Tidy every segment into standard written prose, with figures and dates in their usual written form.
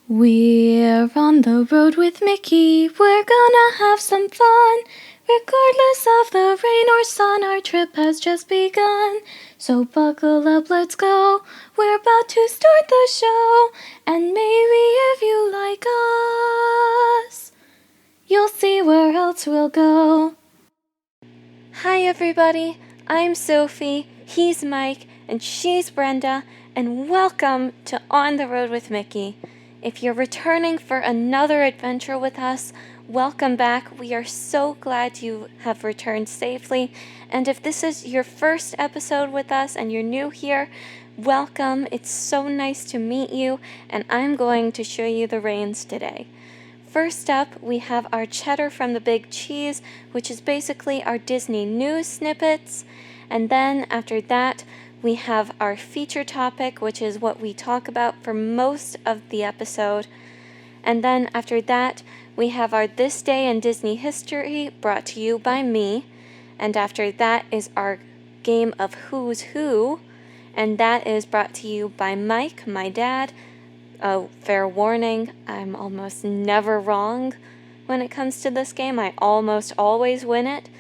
We're on the road with Mickey, we're gonna have some fun. Regardless of the rain or sun, our trip has just begun. So buckle up, let's go, we're about to start the show. And maybe if you like us, you'll see where else we'll go. Hi everybody, I'm Sophie, he's Mike, and she's Brenda, and welcome to On the Road with Mickey. If you're returning for another adventure with us, welcome back. We are so glad you have returned safely. And if this is your first episode with us and you're new here, welcome. It's so nice to meet you, and I'm going to show you the reins today. First up, we have our Cheddar from the Big Cheese, which is basically our Disney news snippets. And then after that, we have our feature topic, which is what we talk about for most of the episode. And then after that, we have our This Day in Disney History, brought to you by me. And after that is our game of Who's Who, and that is brought to you by Mike, my dad. Oh, fair warning, I'm almost never wrong when it comes to this game. I almost always win it.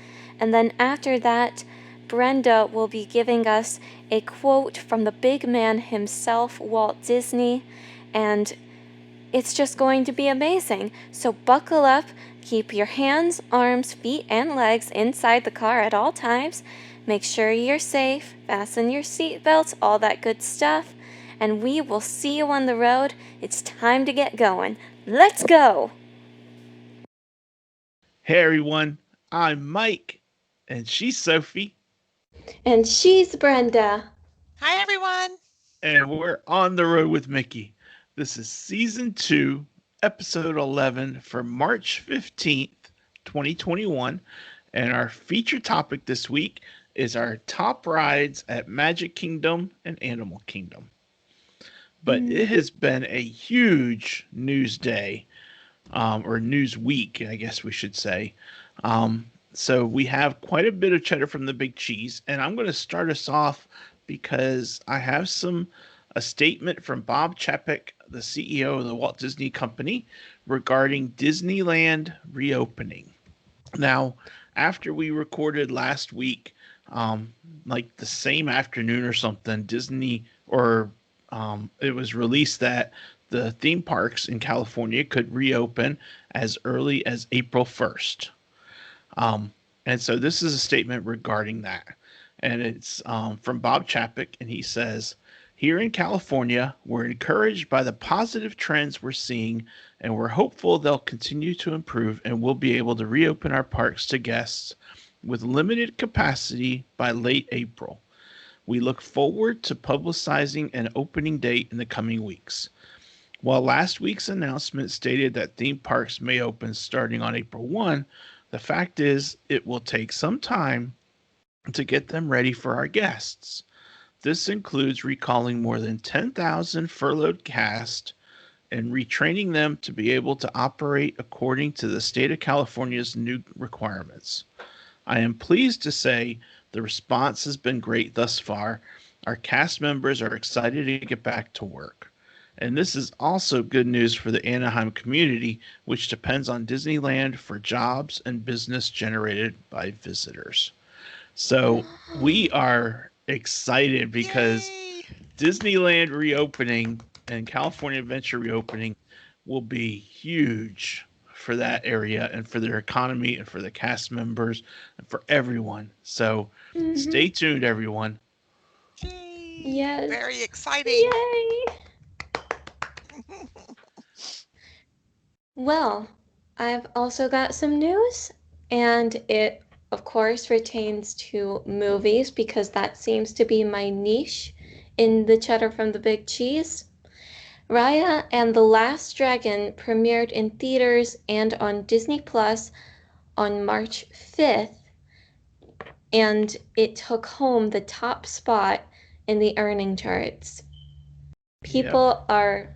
And then after that, Brenda will be giving us a quote from the big man himself, Walt Disney, and it's just going to be amazing. So buckle up, keep your hands, arms, feet, and legs inside the car at all times. Make sure you're safe, fasten your seatbelts, all that good stuff. And we will see you on the road. It's time to get going. Let's go! Hey everyone, I'm Mike, and she's Sophie, And she's Brenda. Hi, everyone. and we're on the road with Mickey. This is season 2, episode 11 for March 15th, 2021, and our feature topic this week is our top rides at Magic Kingdom and Animal Kingdom. But it has been a huge news day, or news week, I guess we should say. So we have quite a bit of cheddar from the big cheese, and I'm going to start us off because I have a statement from Bob Chapek, the CEO of the Walt Disney Company, regarding Disneyland reopening. Now, after we recorded last week, like the same afternoon or something, it was released that the theme parks in California could reopen as early as April 1st. And so this is a statement regarding that. And it's from Bob Chapek, and he says, here in California, we're encouraged by the positive trends we're seeing, and we're hopeful they'll continue to improve and we'll be able to reopen our parks to guests with limited capacity by late April. We look forward to publicizing an opening date in the coming weeks. While last week's announcement stated that theme parks may open starting on April 1, the fact is it will take some time to get them ready for our guests. This includes recalling more than 10,000 furloughed cast and retraining them to be able to operate according to the state of California's new requirements. I am pleased to say the response has been great thus far. Our cast members are excited to get back to work. And this is also good news for the Anaheim community, which depends on Disneyland for jobs and business generated by visitors. So we are excited because Yay! Disneyland reopening and California Adventure reopening will be huge for that area and for their economy and for the cast members and for everyone. So stay tuned, everyone. Yay! Yes. Very exciting. Yay! Well, I've also got some news, and it, of course, pertains to movies because that seems to be my niche in the Cheddar from the Big Cheese. Raya and the Last Dragon premiered in theaters and on Disney Plus on March 5th, and it took home the top spot in the earning charts. People are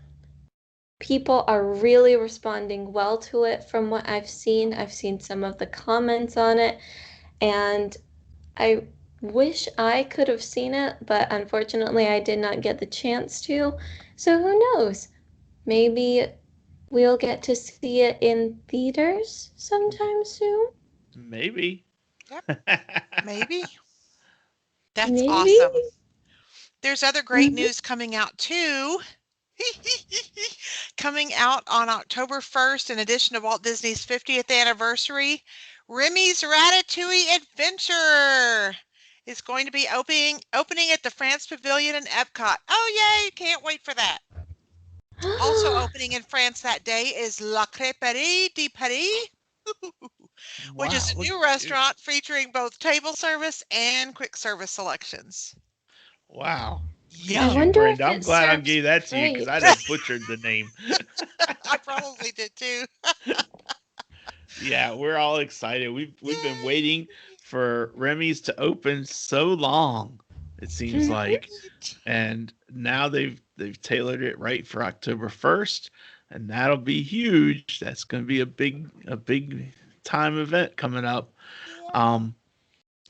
really responding well to it from what I've seen. I've seen some of the comments on it, and I wish I could have seen it, but unfortunately I did not get the chance to. So who knows? Maybe we'll get to see it in theaters sometime soon. Maybe. Yep, maybe. That's Maybe. awesome. There's other great Mhm. news coming out too. Coming out on October 1st, in addition to Walt Disney's 50th anniversary, Remy's Ratatouille Adventure is going to be opening at the France Pavilion in Epcot. Oh, yay! Can't wait for that. Also opening in France that day is La Crêperie de Paris, which is Wow, a look new at you. restaurant featuring both table service and quick service selections. Wow. Look I at you, Yum. wonder if Brenda. I'm it glad I serves gave that to you because I'd crepes. have butchered the name. I probably did too. Yeah, we're all excited. We've been Yay! waiting for Remy's to open so long, it seems Mhm. like. And now they've tailored it right for October 1st, and that'll be huge. That's going to be a big time event coming up. Yeah, Um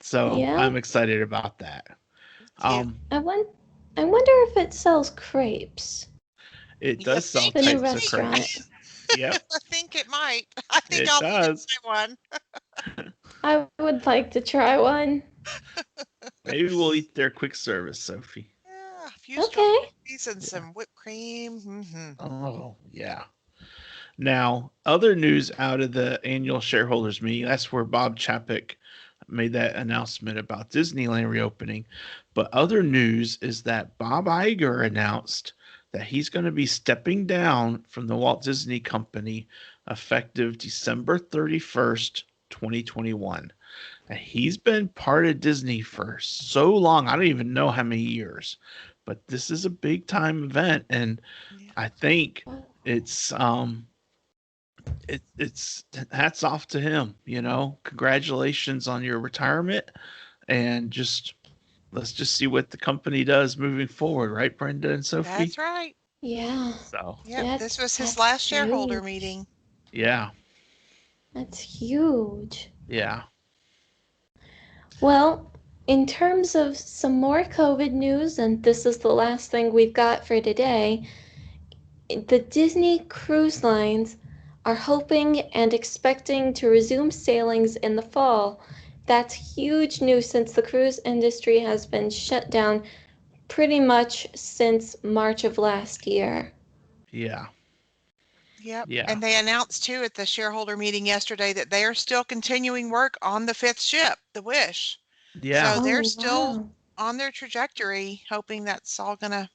so Yeah. I'm excited about that. me too. Um I want. I wonder if it sells crepes. it You does sell think The it new types of might? restaurant. crepes. Yep, I think it might. I think it I'll need to does. try one. I would like to try one. Maybe we'll eat their quick service, Sophie. Yeah, a few Okay. strawberries and Yeah. some whipped cream. Oh, yeah. Now, other news out of the annual shareholders meeting, that's where Bob Chapek made that announcement about Disneyland reopening. But other news is that Bob Iger announced that he's going to be stepping down from the Walt Disney Company effective December 31st, 2021. And he's been part of Disney for so long. I don't even know how many years. But this is a big time event and Yeah. I think it's it's hats off to him, congratulations on your retirement and just let's just see what the company does moving forward, right, Brenda and Sophie? That's right. Yeah. So Yep, this That's was his that's last shareholder huge. meeting. yeah. That's huge. Yeah. Well, in terms of some more COVID news, and this is the last thing we've got for today, the Disney Cruise Lines are hoping and expecting to resume sailings in the fall. That's huge news since the cruise industry has been shut down pretty much since March of last year. Yeah. Yep. Yeah. And they announced too at the shareholder meeting yesterday that they are still continuing work on the fifth ship, the Wish. Yeah. So they're Oh, still wow. on their trajectory, hoping that's all gonna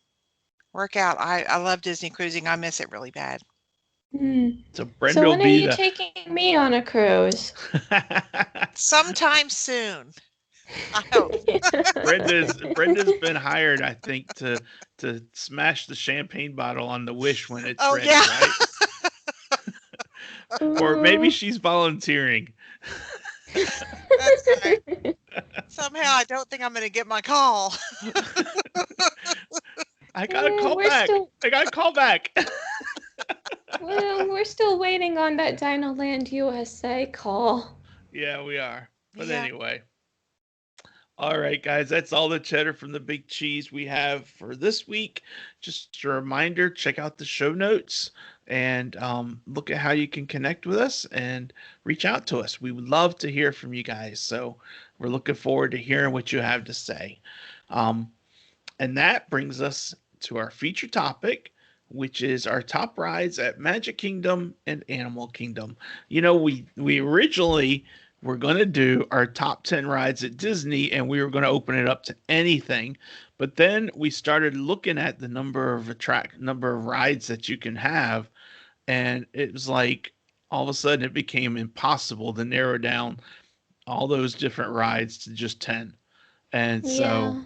work out. I love Disney cruising. I miss it really bad. Hmm. So So Brenda will when are be you the taking me on a cruise? Sometime soon, I hope. Brenda's been hired, I think, to smash the champagne bottle on the Wish when it's Oh ready, yeah, right? Or maybe Ooh. she's volunteering. that's right. Somehow I don't think I'm gonna get my call. I got a call We're back. still I got a call back. well, we're still waiting on that Dinoland USA call. Yeah, we are. But Yeah. anyway. All right, guys, that's all the cheddar from the big cheese we have for this week. Just a reminder, check out the show notes and look at how you can connect with us and reach out to us. We would love to hear from you guys. So we're looking forward to hearing what you have to say. Um, and that brings us to our feature topic, which is our top rides at Magic Kingdom and Animal Kingdom. We originally were going to do our top 10 rides at Disney and we were going to open it up to anything. But then we started looking at the number of rides that you can have and it was like all of a sudden it became impossible to narrow down all those different rides to just 10. And so Yeah.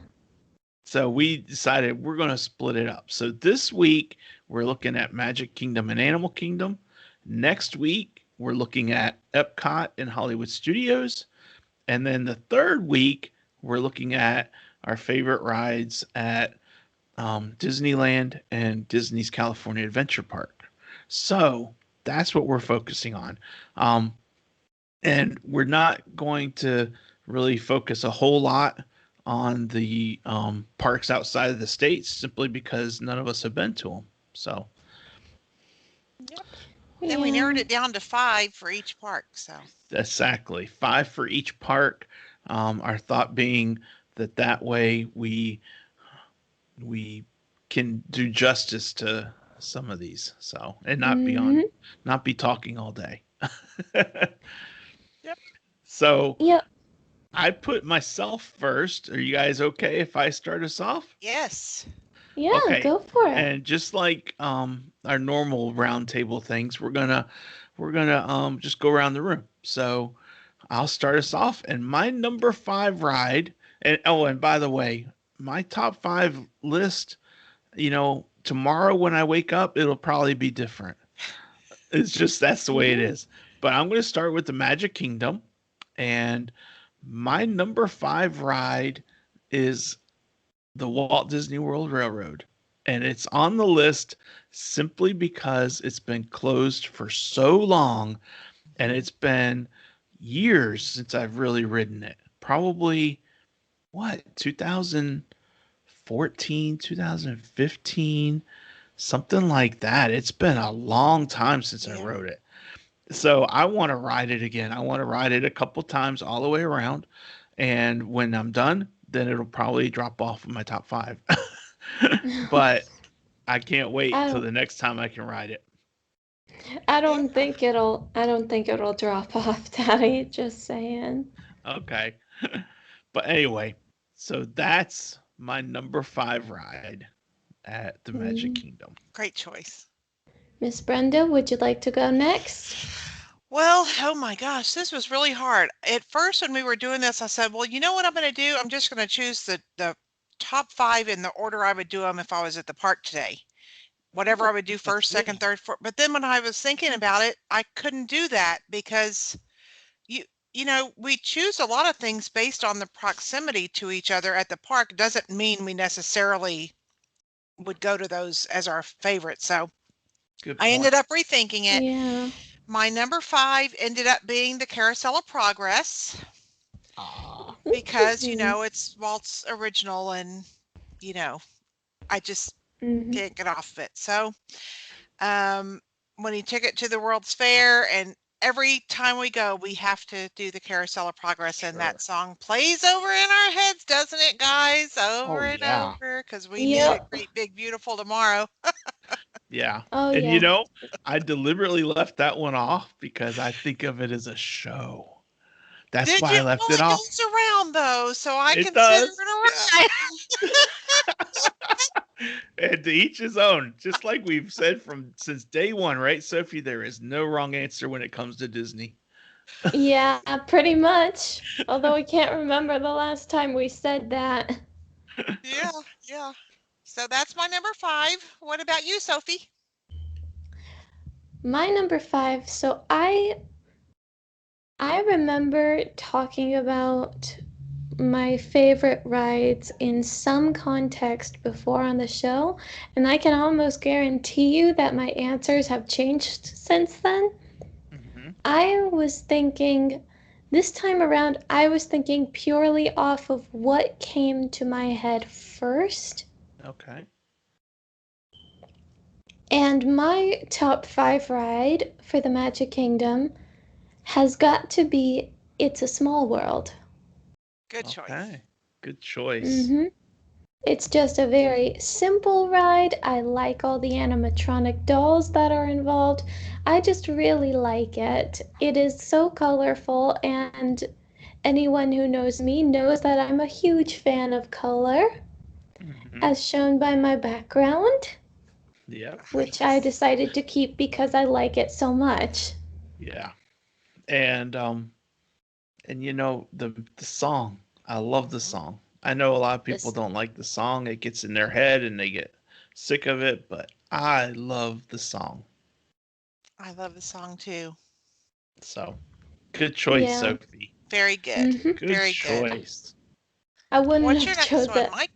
so we decided we're going to split it up. So this week we're looking at Magic Kingdom and Animal Kingdom. Next week we're looking at Epcot and Hollywood Studios. And then the third week we're looking at our favorite rides at Disneyland and Disney's California Adventure Park. So that's what we're focusing on. And we're not going to really focus a whole lot on the parks outside of the states simply because none of us have been to them. So Yep. And we narrowed Yeah. it down to 5 for each park. So Exactly. 5 for each park. Our thought being that way we can do justice to some of these. So and Mm-hmm. not be talking all day. yep. So Yep. I put myself first. Are you guys okay if I start us off? Yes. Yeah, Okay. go for it. And just like our normal round table things, we're gonna just go around the room. So I'll start us off. And my number 5 ride, and oh, and by the way, my top 5 list, tomorrow when I wake up, it'll probably be different. It's just that's the way it Mm-hmm. is. But I'm going to start with the Magic Kingdom, and my number 5 ride is the Walt Disney World Railroad. And it's on the list simply because it's been closed for so long, and it's been years since I've really ridden it. Probably what, 2014, 2015, something like that. It's been a long time since I Yeah. rode it. So I want to ride it again. I want to ride it a couple times all the way around. And when I'm done, then it'll probably drop off of my top 5. But I can't wait I till don't the next time I can ride it. Yeah. I don't think it'll drop off, Daddy. Just saying. Okay. But anyway, so that's my number 5 ride at the Magic Mm. Kingdom. Great choice. Miss Brenda, would you like to go next? Well, oh my gosh, this was really hard. At first, when we were doing this, I said, well, you know what I'm going to do? I'm just going to choose the top 5 in the order I would do them if I was at the park today. Whatever I Oh, would do that's first, second, good. third, fourth. But then when I was thinking about it, I couldn't do that because you we choose a lot of things based on the proximity to each other at the park. Doesn't mean we necessarily would go to those as our favorite. So Good I point. ended up rethinking it. Yeah. My number 5 ended up being the Carousel of Progress Ah, because, it's Walt's original and, you know, I just Mm-hmm. can't get off of it. So, um, when he took it to the World's Fair and every time we go, we have to do the Carousel of Progress and that sure. song plays over in our heads, doesn't it, guys? Over Oh and yeah. over because we need it Yep. great, big, beautiful tomorrow. Yeah. Oh And yeah. I deliberately left that one off because I think of it as a show. That's Did why you? I left Well, it it off. goes around though, so I It consider does. it a Yeah. ride. And to each his own. Just like we've said from since day one, right, Sophie? There is no wrong answer when it comes to Disney. Yeah, pretty much. Although I can't remember the last time we said that. Yeah, yeah. So that's my number 5. What about you, Sophie? My number 5. So I remember talking about my favorite rides in some context before on the show, and I can almost guarantee you that my answers have changed since then. Hmm. I was thinking, this time around, I was thinking purely off of what came to my head first. Okay. And my top 5 ride for the Magic Kingdom has got to be It's a Small World. Good choice. Okay. Good choice. Mm-hmm. It's just a very simple ride. I like all the animatronic dolls that are involved. I just really like it. It is so colorful, and anyone who knows me knows that I'm a huge fan of color, Hmm. as shown by my background, Yep. which I Yes. decided to keep because I like it so much. Yeah. And the song. I love the Mhm. song. I know a lot of people This, don't like the song. It gets in their head and they get sick of it, but I love the song. I love the song too. So, good choice, yeah. Sophie. Very good. Hmm. Good Very good. choice. I wouldn't What's your have next chose one, it. Mike?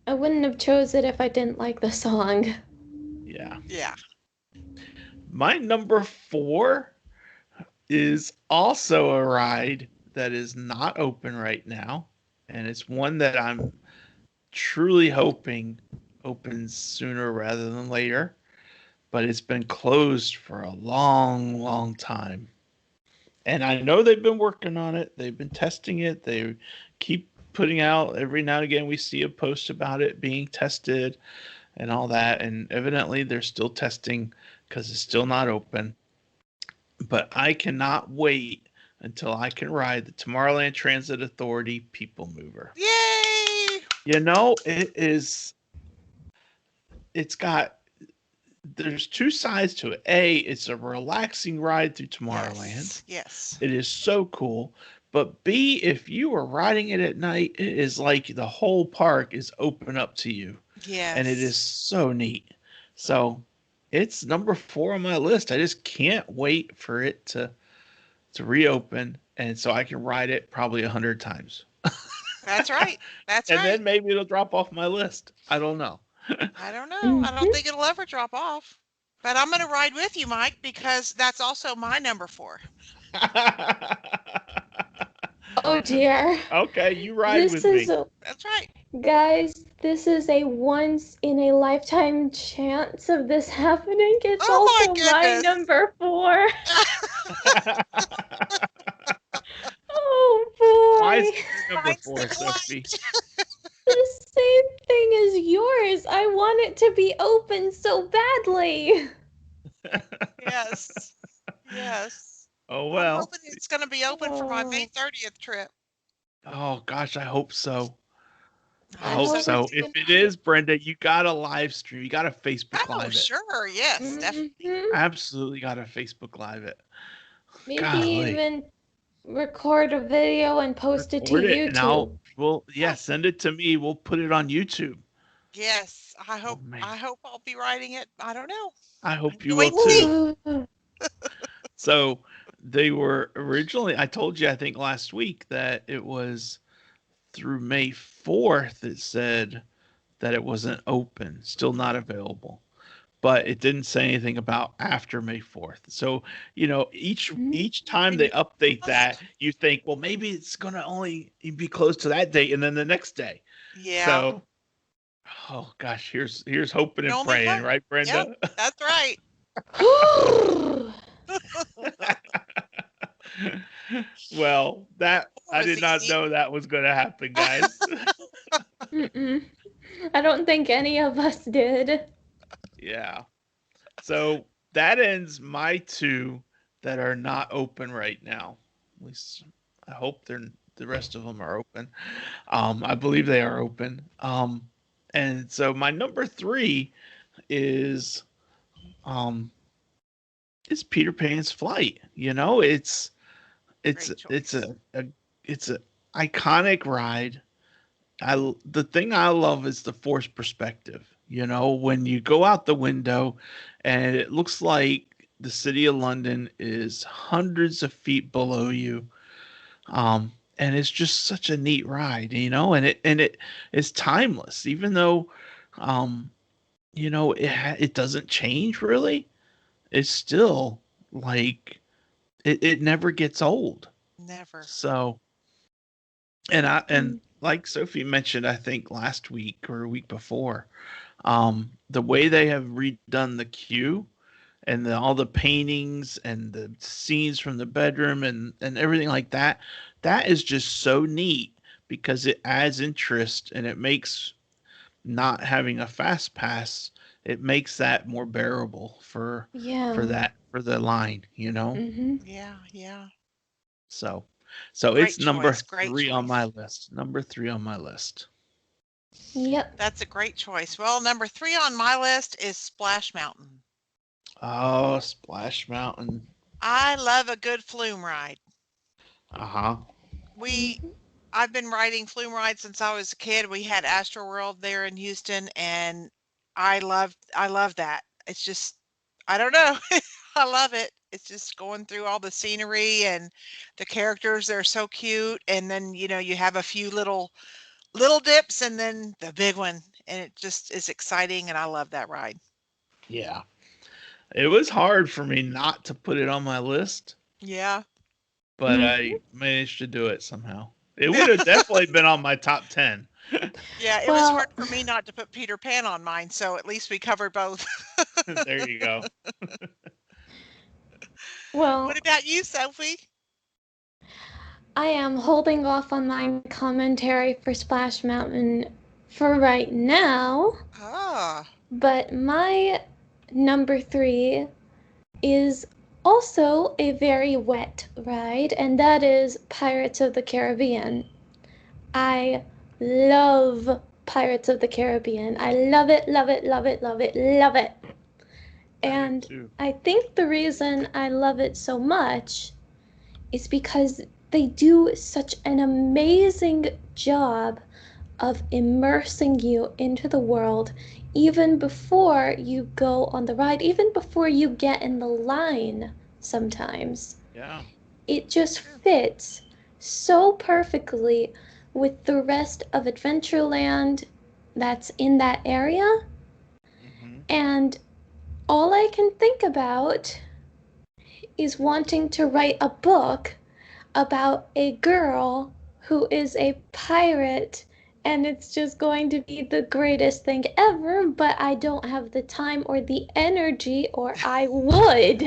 I wouldn't have chose it if I didn't like the song. Yeah. Yeah. My number 4 is also a ride that is not open right now, and it's one that I'm truly hoping opens sooner rather than later. but it's been closed for a long, long time. And I know they've been working on it. They've been testing it. They keep putting out every now and again. We see a post about it being tested and all that. And evidently, they're still testing because it's still not open. But I cannot wait until I can ride the Tomorrowland Transit Authority People Mover. Yay! You know, it's got, there's two sides to it. A, it's a relaxing ride through Tomorrowland. Yes. It is so cool. But B, if you are riding it at night, it is like the whole park is open up to you. Yes. And it is so neat. So it's number 4 on my list. I just can't wait for it to reopen, and so I can ride it probably 100 times. That's right. That's And right. then maybe it'll drop off my list. I don't know. I don't know. I don't think it'll ever drop off. But I'm going to ride with you, Mike, because that's also my number 4. Oh dear. Okay, you ride with me. That's right. Guys, this is a once in a lifetime chance of this happening. It's Oh my also my goodness. number 4. Oh Why is boy. it number Mine's 4, the Sophie? The same thing as yours. I want it to be open so badly. Yes. Yes. Oh, I'm well. hoping it's going to be open for my May 30th trip. Oh, gosh, I hope so. I I hope hope so. it's If gonna it be- is, Brenda, you got to live stream. You got to Facebook Oh, Live it. sure. Yes, definitely. Mhm. Absolutely got to Facebook Live it. Maybe Golly. even record a video and post it to Record it, and YouTube. send it to me. We'll put it on YouTube. Yes. I hope man. I'll be riding it. I don't know. I hope I you can't will wait to see. too. So they were originally, I told you, I think last week, that it was through May 4th. It said that it wasn't open, still not available. But it didn't say anything about after May 4th. So, each time they update that, you think, well, maybe it's going to only be close to that date and then the next day. Yeah. So, oh gosh, here's hoping You and only praying, hope. right, Brenda? Yep, that's right. Well, that I was did not easy. know that was going to happen, guys. Mm-mm. I don't think any of us did. Yeah. So that ends my 2 that are not open right now. At least I hope the rest of them are open. I believe they are open. And so my number 3 is it's Peter Pan's Flight. It's Great it's choice. it's a iconic ride. The thing I love is the forced perspective. When you go out the window and it looks like the city of London is hundreds of feet below you. And it's just such a neat ride, and it is timeless, even though it doesn't change really. It's still like it never gets old. Never. So, and like Sophie mentioned, I think last week or a week before, the way they have redone the queue and all the paintings and the scenes from the bedroom and everything like that, that is just so neat because it adds interest and it makes not having a fast pass, it makes that more bearable for the line. Mm-hmm. Yeah, yeah. So Great it's number choice. Great 3 on my choice. list. Number 3 on my list. Yep. That's a great choice. Well, number 3 on my list is Splash Mountain. Oh, Splash Mountain. I love a good flume ride. Uh-huh. I've been riding flume rides since I was a kid. We had Astroworld there in Houston, and I love that. It's just, I don't know. I love it. It's just going through all the scenery and the characters. They're so cute. And then, you have a few little dips and then the big one. And it just is exciting. And I love that ride. Yeah. It was hard for me not to put it on my list, Yeah. but I managed to do it somehow. It would have definitely been on my top 10. Yeah, it was hard Well, for me not to put Peter Pan on mine, so at least we covered both. There you go. What well, about you, Sophie? I am holding off on my commentary for Splash Mountain for right now, Ah, but my number three is also a very wet ride, and that is Pirates of the Caribbean. I love Pirates of the Caribbean. I love it, love it, love it, love it, love it. I do And too. I think the reason I love it so much is because they do such an amazing job of immersing you into the world even before you go on the ride, even before you get in the line sometimes. Yeah. It just true. fits so perfectly with the rest of Adventureland that's in that area. Hmm. And all I can think about is wanting to write a book about a girl who is a pirate, and it's just going to be the greatest thing ever, but I don't have the time or the energy, or I would.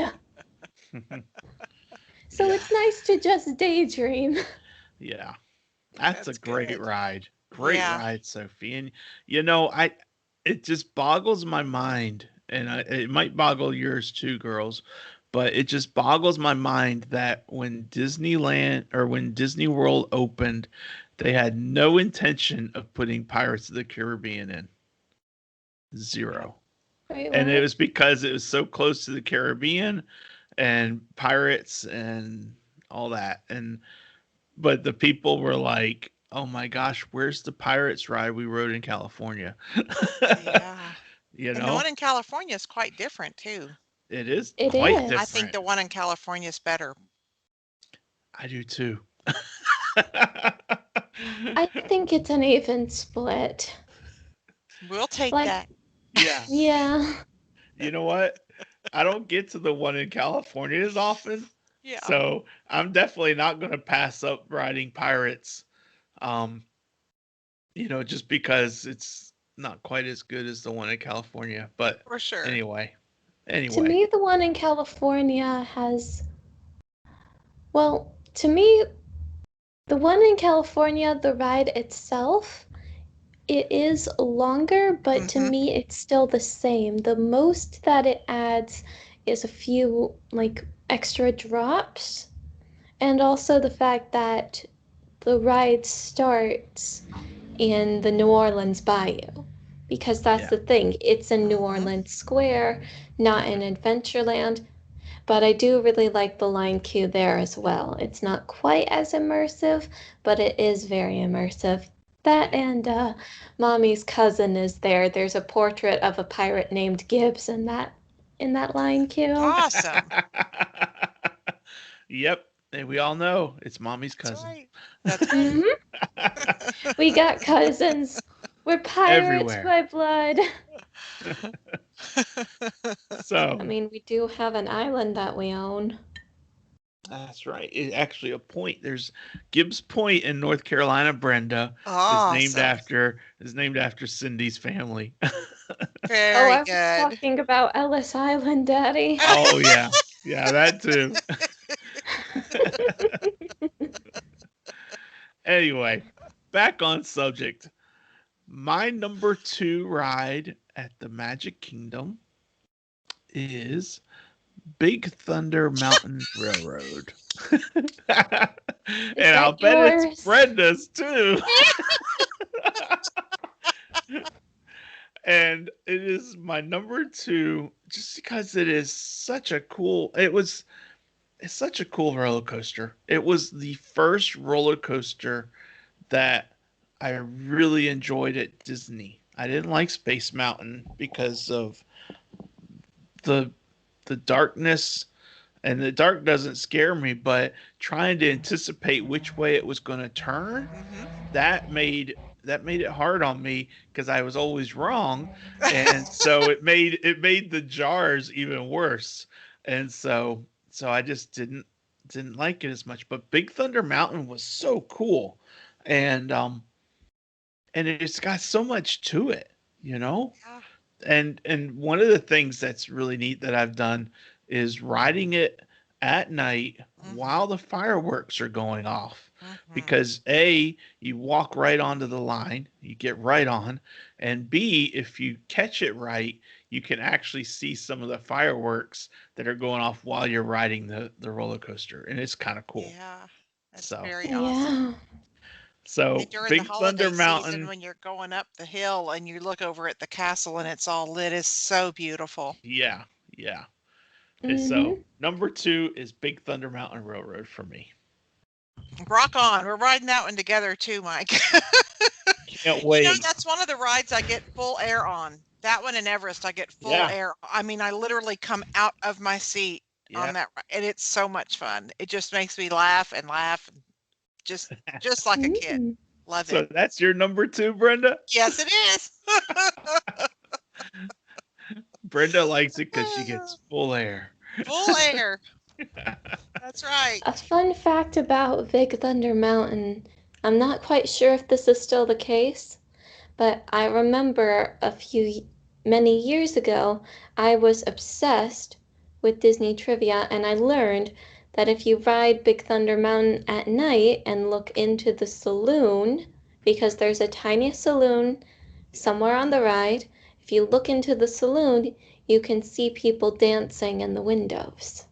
So Yeah. it's nice to just daydream. Yeah. That's a That's great good. ride. Great Yeah. ride, Sophie. And you know, I it just boggles my mind, and it might boggle yours too, girls, but it just boggles my mind that when Disneyland or when Disney World opened, they had no intention of putting Pirates of the Caribbean in. Zero. Wait, And it what? was because it was so close to the Caribbean and pirates and all that. And but the people were like, "Oh my gosh, where's the pirates ride we rode in California?" Yeah. You And the one know, in California is quite different too. it is It quite I is. think different. the one in California is better. I do too. I think it's an even split. We'll take Like, that. Yeah. yeah. You know what? I don't get to the one in California as often, Yeah. so I'm definitely not going to pass up riding pirates. Um, just because it's not quite as good as the one in California. But For sure. anyway, To anyway, me, the one in California has, well, to me, the one in California, the ride itself, it is longer, but to Mm-hmm. me, it's still the same. The most that it adds is a few, like, extra drops, and also the fact that the ride starts in the New Orleans Bayou. Because that's yeah. the thing, it's in New Mm-hmm. Orleans Square, not in Adventureland. But I do really like the line queue there as well. It's not quite as immersive, but it is very immersive. That Yeah. and Mommy's cousin is there. There's a portrait of a pirate named Gibbs in that line queue. Awesome. Yep. And we all know it's mommy's That's cousin. right. That's right. Hmm. We got cousins. We're pirates Everywhere. by blood. I So mean, we do have an island that we own. that's right. Actually, a point. There's Gibbs Point in North Carolina. Brenda Awesome. is named after Cindy's family. Oh, Very I was good. talking about Ellis Island, Daddy. Oh yeah, yeah, that too. Anyway, back on subject. My number two ride at the Magic Kingdom is Big Thunder Mountain Railroad. And Is I'll that bet it's yours? Brenda's too. And it is my number two just because it's such a cool roller coaster. It was the first roller coaster that I really enjoyed at Disney. I didn't like Space Mountain because of the the darkness, and the dark doesn't scare me, but trying to anticipate which way it was going to turn, Mm-hmm. that made that made it hard on me because I was always wrong, and so it made the jars even worse, and so I just didn't like it as much. But Big Thunder Mountain was so cool, and and it's got so much to it, you know? Yeah. And one of the things that's really neat that I've done is riding it at night Mm-hmm. while the fireworks are going off, Mm-hmm. because A, you walk right onto the line, you get right on, and B, if you catch it right, you can actually see some of the fireworks that are going off while you're riding the roller coaster, and it's kind of cool. Yeah. That's So very awesome. Yeah. And so during the Big Thunder holiday season, Mountain. when you're going up the hill and you look over at the castle and it's all lit, is so beautiful. Yeah, yeah. And so Mm-hmm. number two is Big Thunder Mountain Railroad for me. Rock on. We're riding that one together too, Mike. Can't wait. That's one of the rides I get full air on. That one in Everest, I get full Yeah. air. I mean, I literally come out of my seat on Yeah. that, and it's so much fun. It just makes me laugh and laugh, and just just like a kid. Mm-hmm. Love it. So that's your number two, Brenda? Yes, it is. Brenda likes it because she gets full air. Full air. That's right. A fun fact about Big Thunder Mountain, I'm not quite sure if this is still the case, but I remember many years ago, I was obsessed with Disney trivia, and I learned that if you ride Big Thunder Mountain at night and look into the saloon, because there's a tiny saloon somewhere on the ride, if you look into the saloon, you can see people dancing in the windows.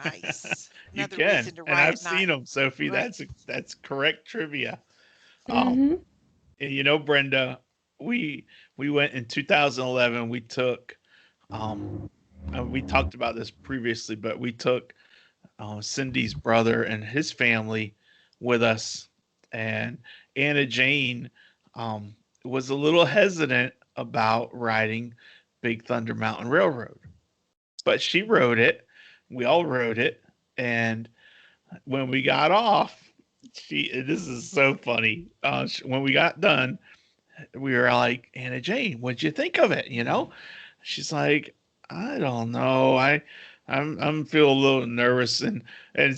Nice. You Another can, reason to and ride I've at seen night. them, Sophie. Right. That's correct trivia. Um, Mm-hmm. and Brenda, we went in 2011. We took we talked about this previously, but we took Cindy's brother and his family with us, and Anna Jane um, was a little hesitant about riding Big Thunder Mountain Railroad, but she rode it. We all rode it, and when we got off, this is so funny. When we got done, we were like, Anna Jane, what'd you think of it? She's like, I don't know. I'm feeling a little nervous, and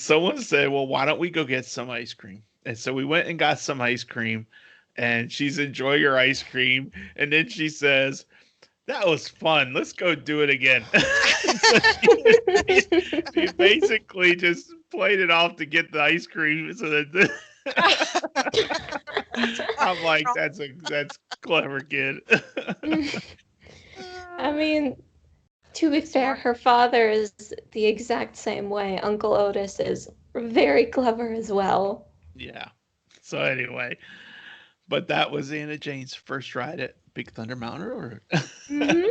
someone said, well, why don't we go get some ice cream? And so we went and got some ice cream, and she's enjoying her ice cream, and then she says, that was fun. Let's go do it again. So she basically just played it off to get the ice cream. So that I'm like, that's clever, kid. I mean, to be fair, Smart. her father is the exact same way. Uncle Otis is very clever as well. Yeah. So anyway, but that was Anna Jane's first ride at Big Thunder Mountain Railroad. Hmm.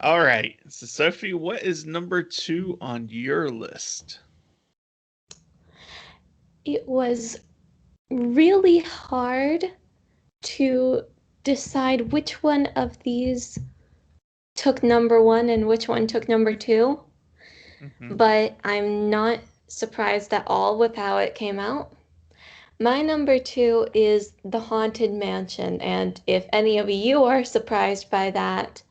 All right. So Sophie, what is number two on your list? It was really hard to decide which one of these took number one and which one took number two, Mm-hmm. but I'm not surprised at all with how it came out. My number two is The Haunted Mansion, and if any of you are surprised by that,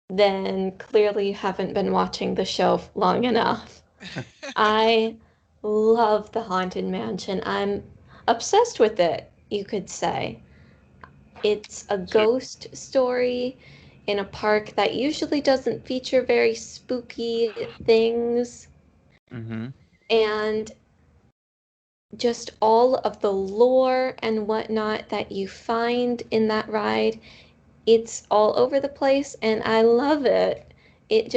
then clearly you haven't been watching the show long enough. I love The Haunted Mansion. I'm obsessed with it, you could say. It's a So, ghost story in a park that usually doesn't feature very spooky things, mm-hmm. and just all of the lore and whatnot that you find in that ride, it's all over the place, and I love it. It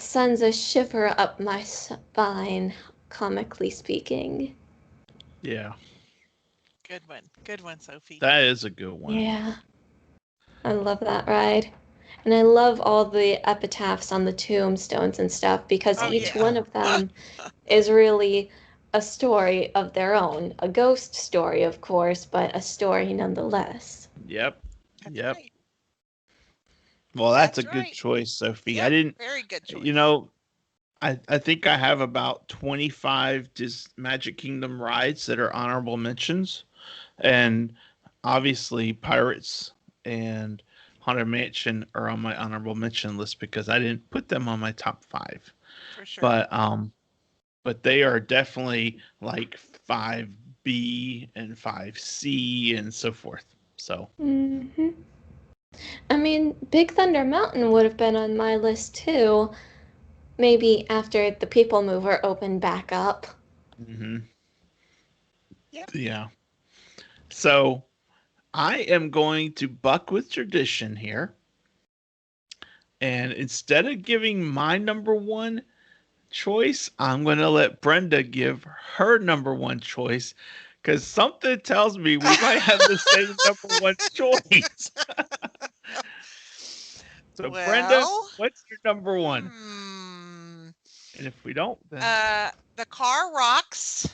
sends a shiver up my spine, comically speaking. Yeah, Good one. Good one, Sophie. that is a good one. Yeah, I love that ride. And I love all the epitaphs on the tombstones and stuff because Oh each yeah. one of them is really a story of their own. A ghost story, of course, but a story nonetheless. Yep. That's Yep. right. Well, that's a That's good right. choice, Sophie. I Yep. didn't, Very good you choice. know, I think I have about 25 Magic Kingdom rides that are honorable mentions. And obviously, Pirates and Haunted Mansion are on my honorable mention list because I didn't put them on my top five. For sure. But but they are definitely like 5 5B and 5C and so forth. So. Mm-hmm. I mean, Big Thunder Mountain would have been on my list too. Maybe after the People Mover opened back up. Mm-hmm. Yep. Yeah. So I am going to buck with tradition here. And instead of giving my number one choice, I'm going to let Brenda give her number one choice because something tells me we might have the same number one choice. So, Brenda, Well, what's your number one? hmm, And if we don't, then the car rocks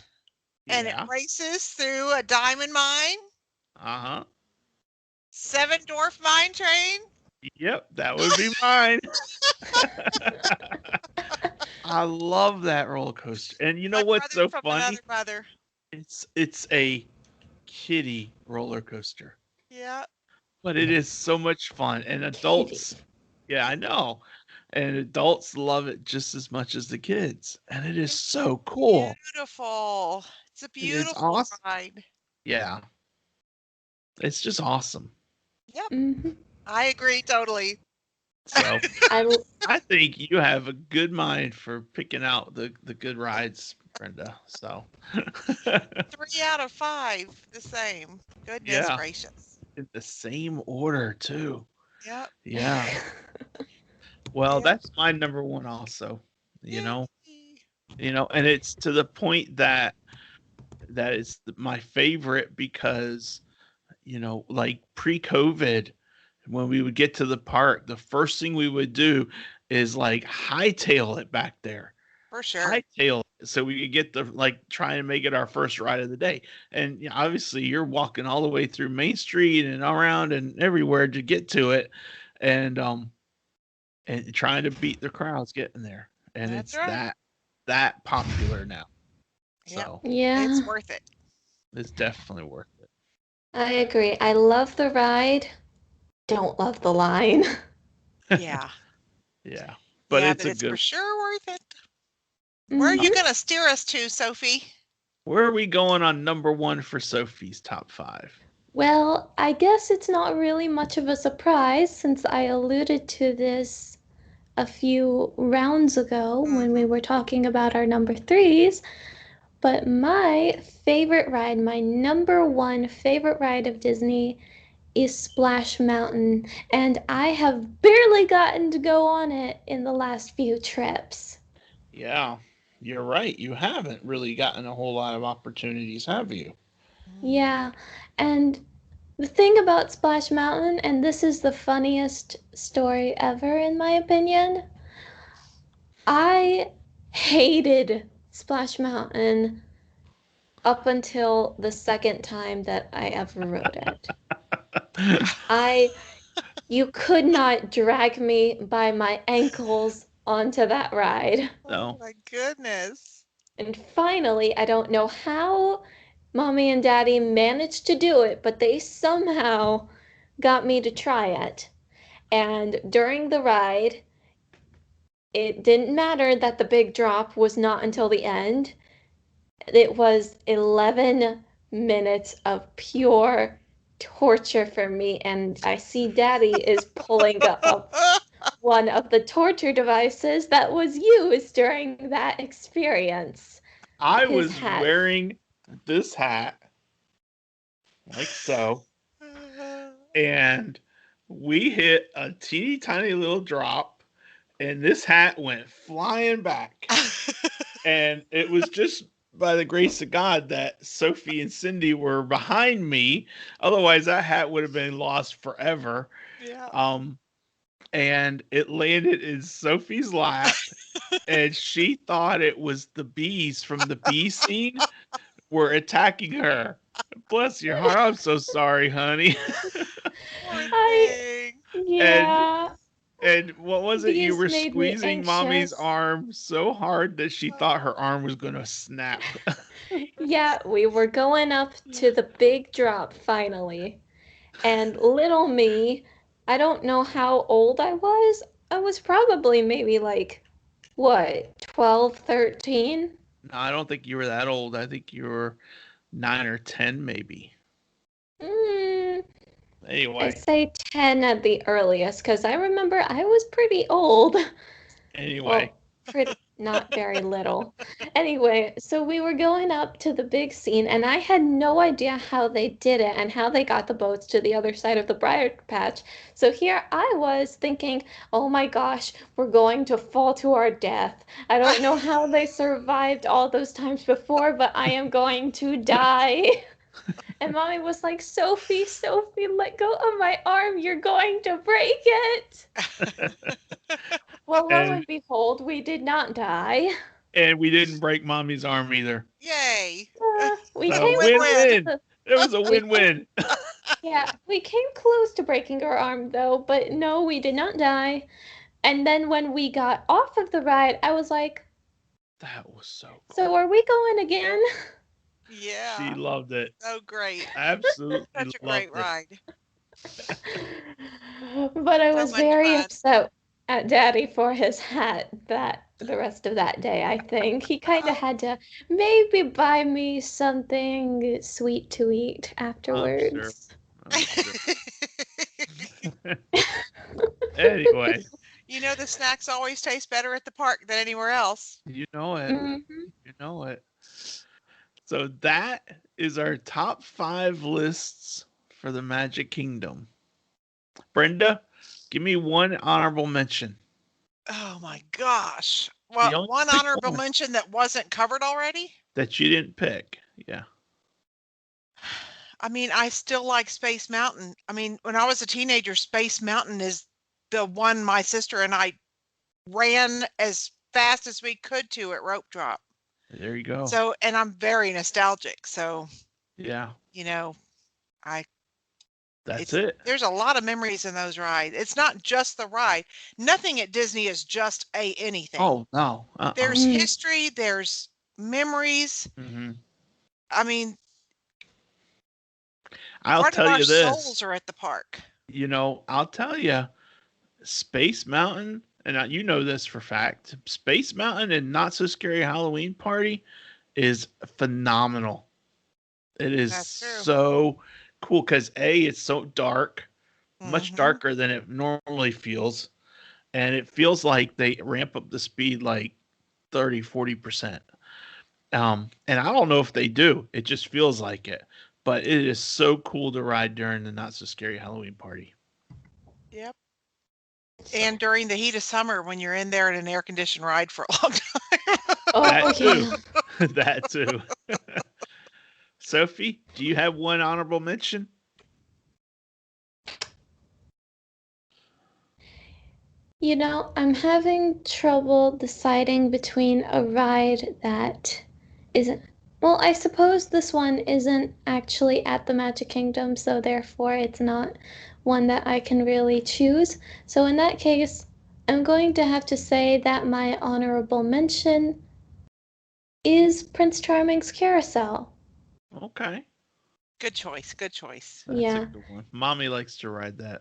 and it yeah. races through a diamond mine. Uh-huh. Seven Dwarf Mine Train. Yep, that would be mine. I love that roller coaster. And you know My what's brother so from funny? another mother. It's a kiddie roller coaster, Yeah. but it is so much fun. And adults, yeah, I know. And adults love it just as much as the kids. And it is It's so cool. beautiful. It's a It is beautiful awesome. ride. Yeah. It's just awesome. Yep. Mm-hmm. I agree totally. So I I think you have a good mind for picking out the good rides, Brenda. So 3 out of 5, the same. Goodness yeah, gracious. in the same order too. Yep. Yeah. Well, Yep. that's my number one also. You know, Yay. and it's to the point that it's my favorite because, like pre-COVID, when we would get to the park, the first thing we would do is like hightail it back there. For sure. Hightail it so we could get the like try and make it our first ride of the day. And obviously you're walking all the way through Main Street and around and everywhere to get to it. And trying to beat the crowds getting there. And That's it's right. that popular now. Yep. So yeah, It's worth it. it's definitely worth it. I agree. I love the ride. Don't love the line. Yeah. Yeah. But Yeah, it's but a it's for good. sure worth it. Where are you Mhm. going to steer us to, Sophie? Where are we going on number one for Sophie's top five? Well, I guess it's not really much of a surprise since I alluded to this a few rounds ago when we Mm-hmm. were talking about our number threes. But my favorite ride, my number one favorite ride of Disney is Splash Mountain, and I have barely gotten to go on it in the last few trips. Yeah, you're right. You haven't really gotten a whole lot of opportunities, have you? Yeah, and the thing about Splash Mountain, and this is the funniest story ever in my opinion, I hated Splash Mountain up until the second time that I ever rode it. I You could not drag me by my ankles onto that ride. Oh No. my goodness. And finally, I don't know how mommy and daddy managed to do it, but they somehow got me to try it. And during the ride, it didn't matter that the big drop was not until the end. It was 11 minutes of pure torture for me. And I see daddy is pulling up one of the torture devices that was used during that experience. I His was hat. wearing this hat like so, and we hit a teeny tiny little drop, and this hat went flying back. And it was just by the grace of God that Sophie and Cindy were behind me. Otherwise, that hat would have been lost forever. Yeah. Um, and it landed in Sophie's lap, and she thought it was the bees from the bee scene were attacking her. Bless your heart. I'm so sorry, honey. Poor I, thing. and yeah, and what was it? You these were made me squeezing mommy's anxious. arm so hard that she thought her arm was gonna snap. Yeah, we were going up to the big drop finally. And little me, I don't know how old I was. I was probably maybe like, what, 12, 13? No, I don't think you were that old. I think you were 9 or 10, maybe. I Anyway, say 10 at the earliest because I remember I was pretty old. anyway. Well, pretty not very little. Anyway, so we were going up to the big scene, and I had no idea how they did it and how they got the boats to the other side of the briar patch. So here I was thinking, oh my gosh, we're going to fall to our death. I don't know how they survived all those times before, but I am going to die. And Mommy was like, Sophie, Sophie, let go of my arm. You're going to break it. Well, lo and and behold, we did not die. and we didn't break Mommy's arm either. Yay. We So came close to win-win. the It was a we win-win. yeah, we came close to breaking our arm though, but no, we did not die. And then when we got off of the ride, I was like, That was so cool. so are we going again? Yeah. She loved it. So great. Absolutely Such a loved great ride. But I So was much very fun. upset at Daddy for his hat that the rest of that day, I think. He kind of Oh, had to maybe buy me something sweet to eat I'm sure. afterwards. I'm sure. Anyway, you know the snacks always taste better at the park than anywhere else. you know it. Mhm. You know it. So that is our top 5 lists for the Magic Kingdom. Brenda, give me one honorable mention. Oh my gosh. You Well, only one pick honorable one mention that wasn't covered already. that you didn't pick. Yeah. I mean, I still like Space Mountain. I mean, when I was a teenager, Space Mountain is the one my sister and I ran as fast as we could to at rope drop. There you go. So, and I'm very nostalgic. So, Yeah. you know, I That's it. there's a lot of memories in those rides. It's not just the ride. Nothing at Disney is just anything. Oh, no. There's Mm. history, there's memories. Mm-hmm. I mean, I'll part of tell our you this. souls are at the park. I'll tell you, Space Mountain, and you know this for fact, Space Mountain and Not So Scary Halloween Party is phenomenal. It is That's true. so cool because it's so dark, much Mhm. darker than it normally feels. And it feels like they ramp up the speed like 30, 40%. And I don't know if they do. It just feels like it. But it is so cool to ride during the Not So Scary Halloween Party. Yep. And during the heat of summer when you're in there in an air-conditioned ride for a long time. Oh, That too. yeah. That too. Sophie, do you have one honorable mention? You know, I'm having trouble deciding between a ride that isn't. Well, I suppose this one isn't actually at the Magic Kingdom, so therefore it's not one that I can really choose. So in that case, I'm going to have to say that my honorable mention is Prince Charming's Carousel. Okay. Good choice. Good choice. That's Yeah, a good one. Mommy likes to ride that.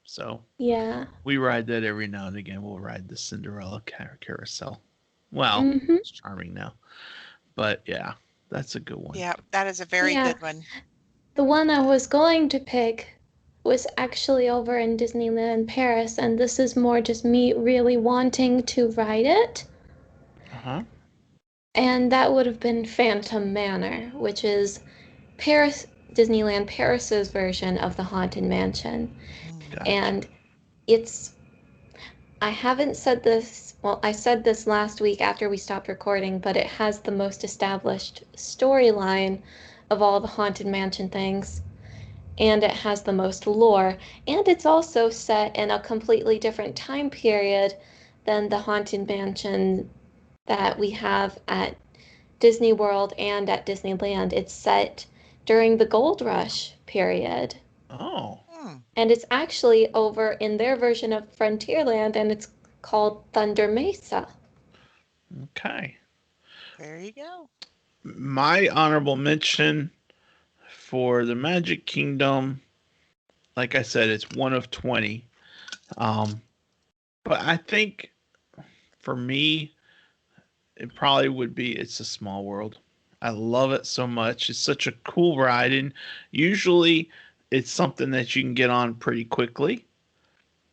So yeah. we ride that every now and again. We'll ride the Cinderella carousel. Well, Mm-hmm. it's charming now. But yeah, that's a good one. Yeah, that is a very Yeah. good one. The one I was going to pick was actually over in Disneyland Paris, and this is more just me really wanting to ride it. Uh-huh. And that would have been Phantom Manor, which is Disneyland Paris's version of the Haunted Mansion. Gotcha. And it's I haven't said this, well, I said this last week after we stopped recording, but it has the most established storyline of all the Haunted Mansion things. And it has the most lore, and it's also set in a completely different time period than the Haunted Mansion that we have at Disney World and at Disneyland. It's set during the Gold Rush period. Oh. And it's actually over in their version of Frontierland, and it's called Thunder Mesa. Okay. There you go. My honorable mention for the Magic Kingdom, like I said, it's one of 20. But I think for me, it probably would be It's a Small World. I love it so much. It's such a cool ride, and usually it's something that you can get on pretty quickly.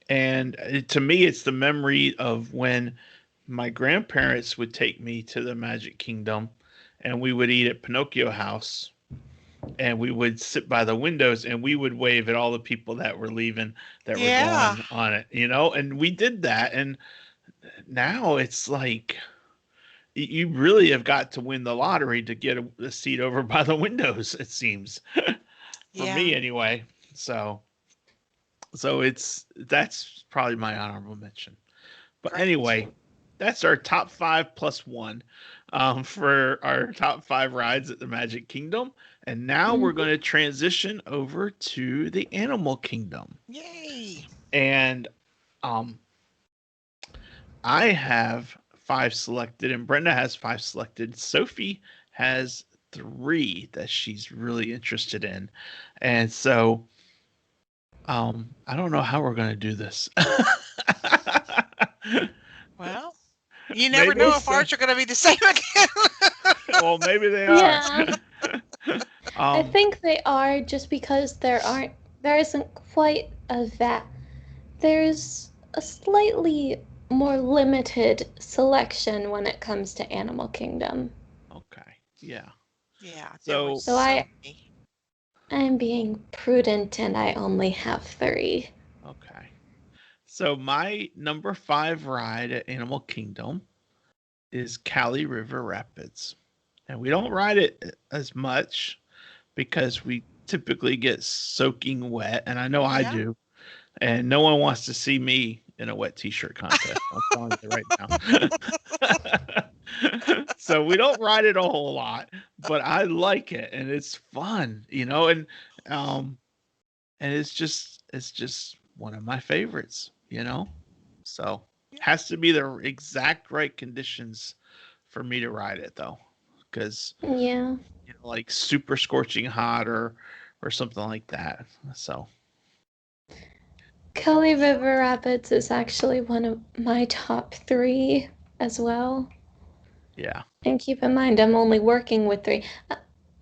And to me, it's the memory of when my grandparents would take me to the Magic Kingdom, and we would eat at Pinocchio House, and we would sit by the windows, and we would wave at all the people that were leaving, that were Yeah. going on it, and we did that. And now it's like you really have got to win the lottery to get a seat over by the windows, it seems. For Yeah. me anyway. So that's probably my honorable mention. But Great. anyway, that's our top 5 plus 1 for our top 5 rides at the Magic Kingdom. And now we're going to transition over to the Animal Kingdom. Yay. And I have 5 selected, and Brenda has 5 selected. Sophie has 3 that she's really interested in. And so I don't know how we're going to do this. Well, you never Maybe know if ours are going to be the same again. well, maybe they are. Yeah. I think they are, just because there isn't quite there's a slightly more limited selection when it comes to Animal Kingdom. Okay. Yeah. Yeah. So I'm being prudent, and I only have 3. Okay. So my number 5 ride at Animal Kingdom is Cali River Rapids. And we don't ride it as much because we typically get soaking wet, and I know I do. And no one wants to see me in a wet t-shirt contest. I'm telling you right now. So we don't ride it a whole lot, but I like it, and it's fun, and it's just one of my favorites, So has to be the exact right conditions for me to ride it, though, because Yeah. like super scorching hot or something like that. So Cali River Rapids is actually one of my top 3 as well. yeah. And keep in mind, I'm only working with 3.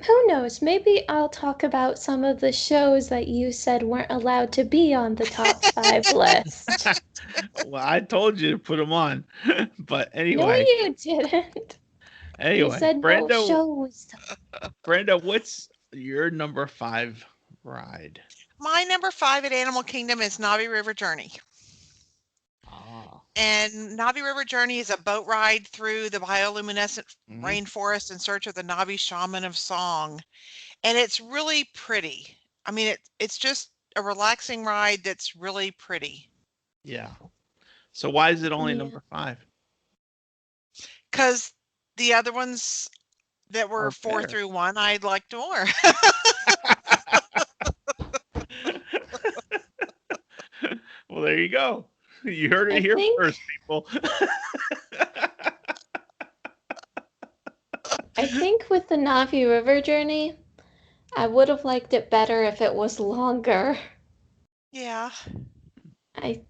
Who knows? Maybe I'll talk about some of the shows that you said weren't allowed to be on the top 5 list. Well, I told you to put them on, but anyway. No, you didn't. Anyway, You said Brenda, no shows. Brenda, what's your number 5 ride? My number 5 at Animal Kingdom is Navi River Journey. And Navi River Journey is a boat ride through the bioluminescent rainforest in search of the Navi shaman of song. And it's really pretty. I mean, it's just a relaxing ride that's really pretty. Yeah. So why is it only number 5? Because the other ones that were 4 through 1, I liked more. Well, there you go. You heard it here first, people. I think with the Navi River Journey, I would have liked it better if it was longer. Yeah. I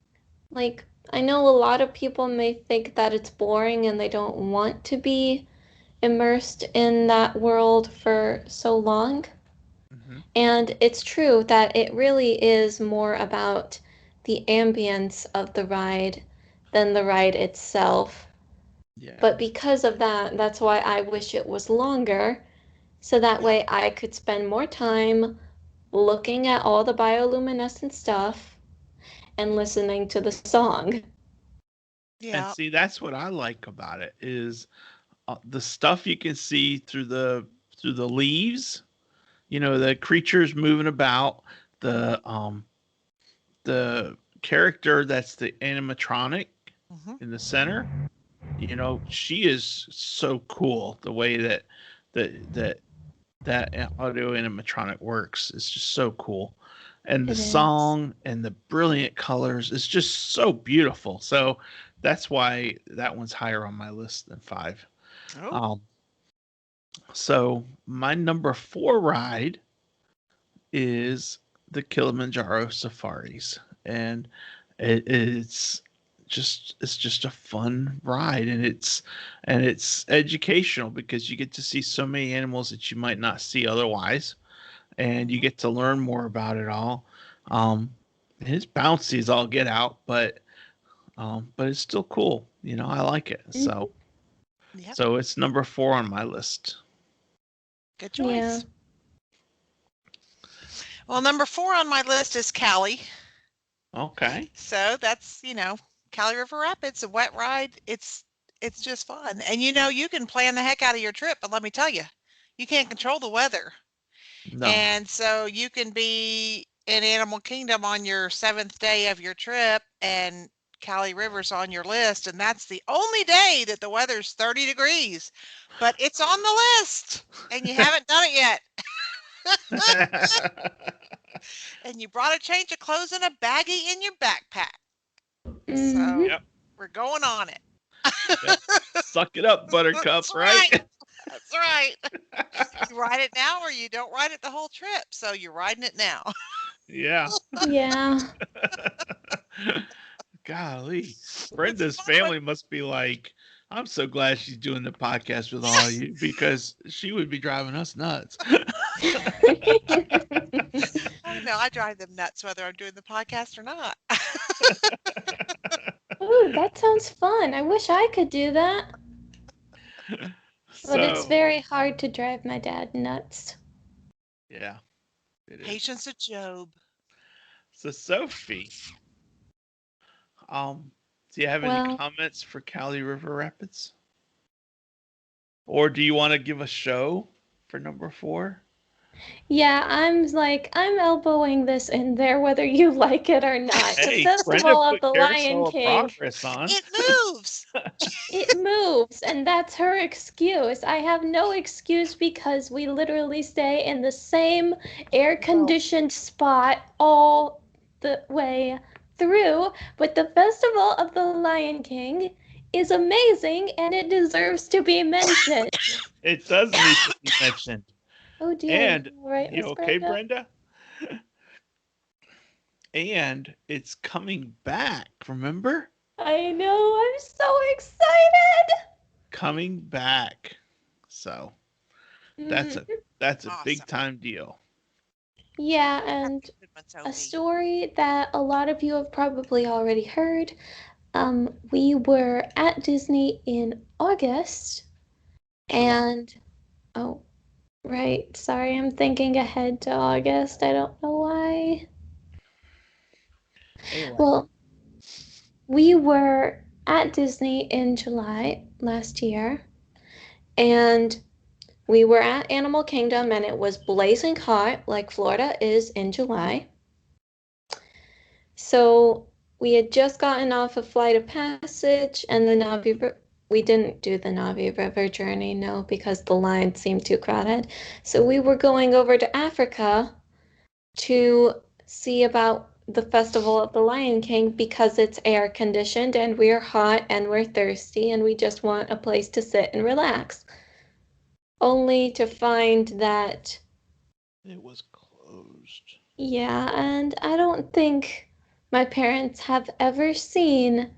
know a lot of people may think that it's boring and they don't want to be immersed in that world for so long. And it's true that it really is more about the ambience of the ride than the ride itself. Yeah. But because of that, that's why I wish it was longer, so that way I could spend more time looking at all the bioluminescent stuff and listening to the song. Yeah. And see, that's what I like about it is the stuff you can see through the leaves, the creatures moving about, the character that's the animatronic in the center. She is so cool. The way that audio animatronic works is just so cool. And the song and the brilliant colors is just so beautiful. So that's why that one's higher on my list than 5. So my number 4 ride is the Kilimanjaro Safaris. And it's just a fun ride, and it's educational because you get to see so many animals that you might not see otherwise, and you Mhm. get to learn more about it all. Um, it's bouncy as all get out, but it's still cool. I like it. Mhm. Yep. So it's number 4 on my list. Good Yeah. choice. Well, number 4 on my list is Cali. Okay. So that's, Cali River Rapids, a wet ride. It's just fun. And you can plan the heck out of your trip, but let me tell you can't control the weather. No. And so you can be in Animal Kingdom on your 7th day of your trip and Cali River's on your list, and that's the only day that the weather's 30 degrees. But it's on the list, and you haven't done it yet. And you brought a change of clothes and a baggie in your backpack. Mhm. So Yep. we're going on it. Yep. Suck it up, Buttercup, That's right? right. That's right. You ride it now or you don't ride it the whole trip. So you're riding it now. Yeah. Yeah. Golly. It's Brenda's fun when family must be like, I'm so glad she's doing the podcast with all of you because she would be driving us nuts. oh no, I drive them nuts whether I'm doing the podcast or not. Ooh, that sounds fun. I wish I could do that. But it's So, very hard to drive my dad nuts. yeah, it is. Patience of Job. So, Sophie, do you have any Well, comments for Cali River Rapids? Or do you want to give a show for number 4? yeah, I'm elbowing this in there whether you like it or not. The Hey, Brenda Festival of put the Lion Carousel of King, Progress on. It moves. it moves, and that's her excuse. I have no excuse because we literally stay in the same Well, air-conditioned spot all the way through. But the Festival of the Lion King is amazing and it deserves to be mentioned. It does need to be mentioned. Oh dear, And you all right, you Miss okay, Brenda? Brenda? And it's coming back, remember? I know, I'm so excited. Coming back. So that's a Mm, that's a big awesome. time deal. yeah, That's and a good one, a Sophie. story that a lot of you have probably already heard. We were at Disney in August, July. and oh, right, sorry, I'm thinking ahead to August. I don't know why. Anyway. Well, we were at Disney in July last year, and we were at Animal Kingdom, and it was blazing hot, like Florida is in July. So we had just gotten off a flight of passage, and the Navi. We didn't do the Navi River journey, no, because the line seemed too crowded. So we were going over to Africa to see about the Festival of the Lion King because it's air conditioned and we're hot and we're thirsty and we just want a place to sit and relax. Only to find that, It was closed. yeah, and I don't think my parents have ever seen.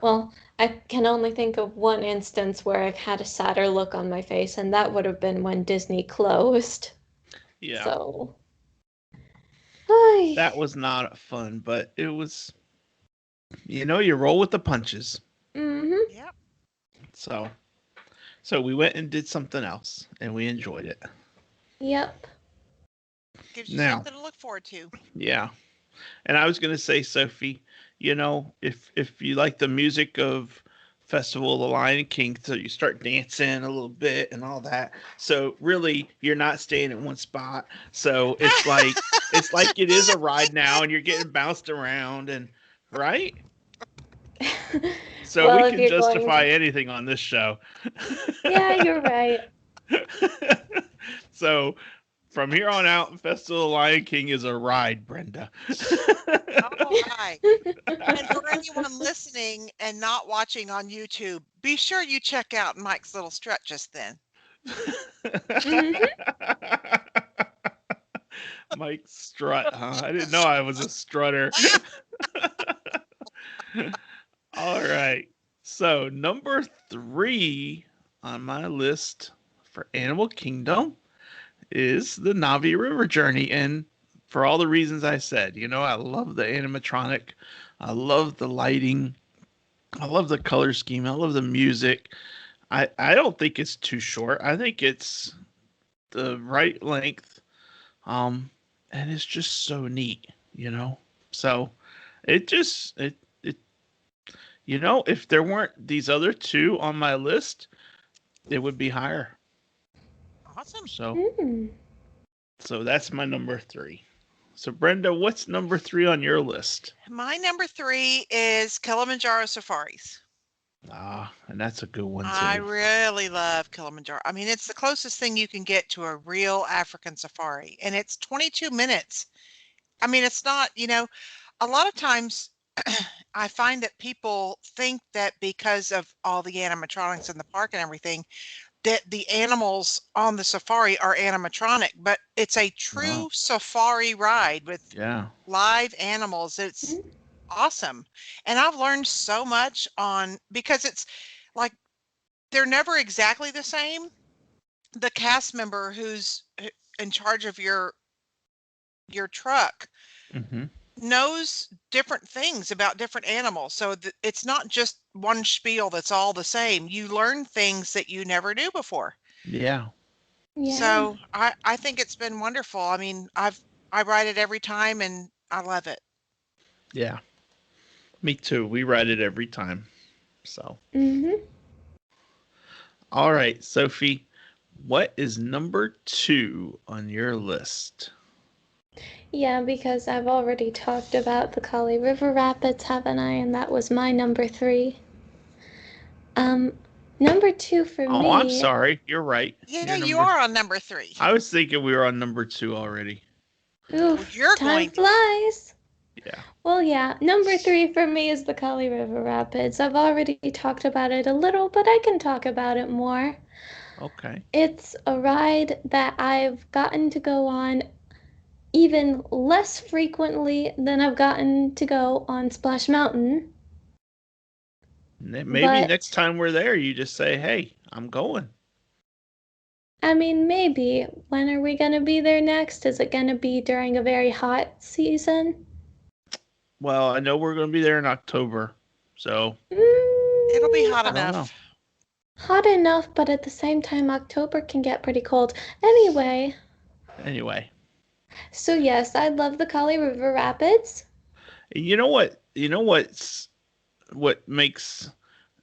Well, I can only think of one instance where I've had a sadder look on my face, and that would have been when Disney closed. Yeah. So, ay. That was not fun, but it was you roll with the punches. Mhm. Yep. So we went and did something else and we enjoyed it. Yep. Gives you Now, something to look forward to. yeah. And I was going to say, Sophie, if you like the music of Festival of the Lion King, so you start dancing a little bit and all that. So really, you're not staying in one spot. So it's like it is a ride now, and you're getting bounced around, and right. So we Well, if can you're going justify to. anything on this show. Yeah, you're right. So from here on out, Festival of the Lion King is a ride, Brenda. All right. And for anyone listening and not watching on YouTube, be sure you check out Mike's little strut just then. Mhm. Mike Strut, huh? I didn't know I was a strutter. All right. So, number 3 on my list for Animal Kingdom is the Navi River Journey. And for all the reasons I said, I love the animatronic, I love the lighting, I love the color scheme, I love the music. I don't think it's too short. I think it's the right length. Um, and it's just so neat. So it if there weren't these other two on my list, it would be higher. Awesome. So Hmm. so that's my number 3. So Brenda, what's number 3 on your list? My number 3 is Kilimanjaro Safaris. And that's a good one I too. really love Kilimanjaro. I mean, it's the closest thing you can get to a real African safari, and it's 22 minutes. I mean, it's not, a lot of times I find that people think that because of all the animatronics in the park and everything, that the animals on the safari are animatronic, but it's a true Oh, safari ride with yeah. live animals. It's awesome. And I've learned so much because it's like they're never exactly the same. The cast member who's in charge of your truck Mm-hmm. knows different things about different animals. So it's not just one spiel that's all the same. You learn things that you never knew before. Yeah. Yeah. So I think it's been wonderful. I mean, I ride it every time and I love it. Yeah. Me too. We ride it every time. So, Mhm. all right, Sophie, what is number 2 on your list? Yeah, because I've already talked about the Kali River Rapids, haven't I? And that was my number 3. Um, number 2 for Oh, I'm me. sorry. You're right. Yeah, You're you number are on number 3. I was thinking we were on number 2 already. Well, Oof, you're time going to. flies. Yeah. Well, yeah, number 3 for me is the Kali River Rapids. I've already talked about it a little, but I can talk about it more. Okay. It's a ride that I've gotten to go on even less frequently than I've gotten to go on Splash Mountain. Maybe next But, time we're there, you just say, "Hey, I'm going." I mean, maybe. When are we going to be there next? Is it going to be during a very hot season? Well, I know we're going to be there in October, so It'll be Mm, hot I don't know. enough. hot enough, but at the same time, October can get pretty cold. Anyway, Anyway, so yes, I love the Kali River Rapids. you know what? What makes,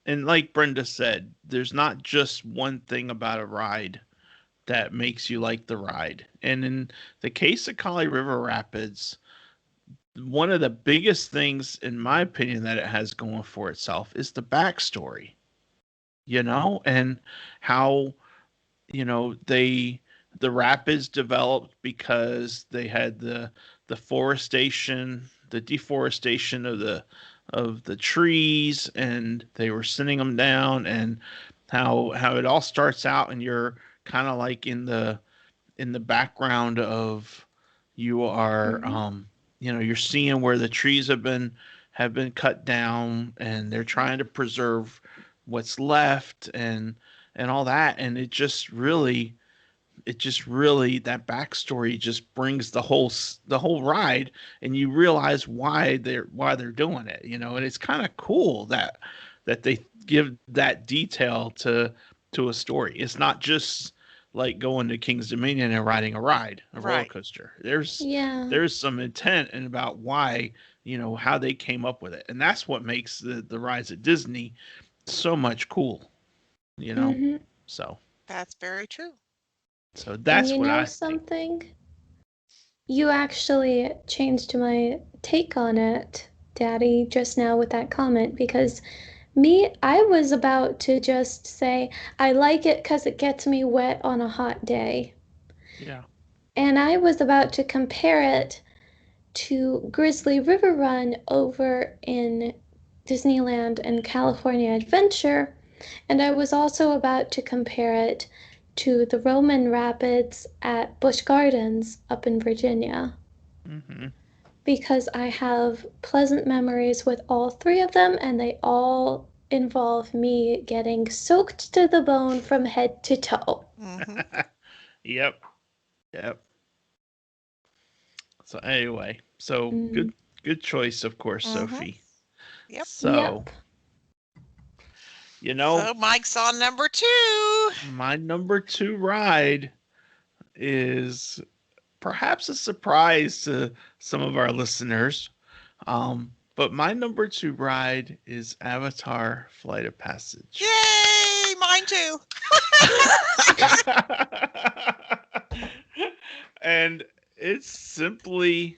and like Brenda said, there's not just one thing about a ride that makes you like the ride. And in the case of Kali River Rapids, one of the biggest things, in my opinion, that it has going for itself is the backstory, and how, the rapids developed because they had the forestation, the deforestation of the trees, and they were sending them down, and how it all starts out, and you're kind of like in the background of you are Mm-hmm. you're seeing where the trees have been cut down, and they're trying to preserve what's left, and all that, and it just really that backstory just brings the whole ride, and you realize why they're doing it, and it's kind of cool that they give that detail to a story. It's not just like going to King's Dominion and riding a roller Right. coaster. There's Yeah. there's some intent and about why, how they came up with it, and that's what makes the rides at Disney so much cool, you know. Mm-hmm. So That's very true. so And that's you what know I think. something? You actually changed my take on it, Daddy, just now with that comment because I was about to just say, I like it because it gets me wet on a hot day. Yeah. And I was about to compare it to Grizzly River Run over in Disneyland and California Adventure. And I was also about to compare it to the Roman Rapids at Busch Gardens up in Virginia. Hmm. because I have pleasant memories with all three of them, and they all involve me getting soaked to the bone from head to toe. Mm-hmm. Yep. Yep. So anyway, so good choice, of course, Mm-hmm. Sophie. Yep. So, So Mike's on number 2. my number 2 ride is perhaps a surprise to some of our listeners. But my number 2 ride is Avatar Flight of Passage. Yay! Mine too. And it's simply,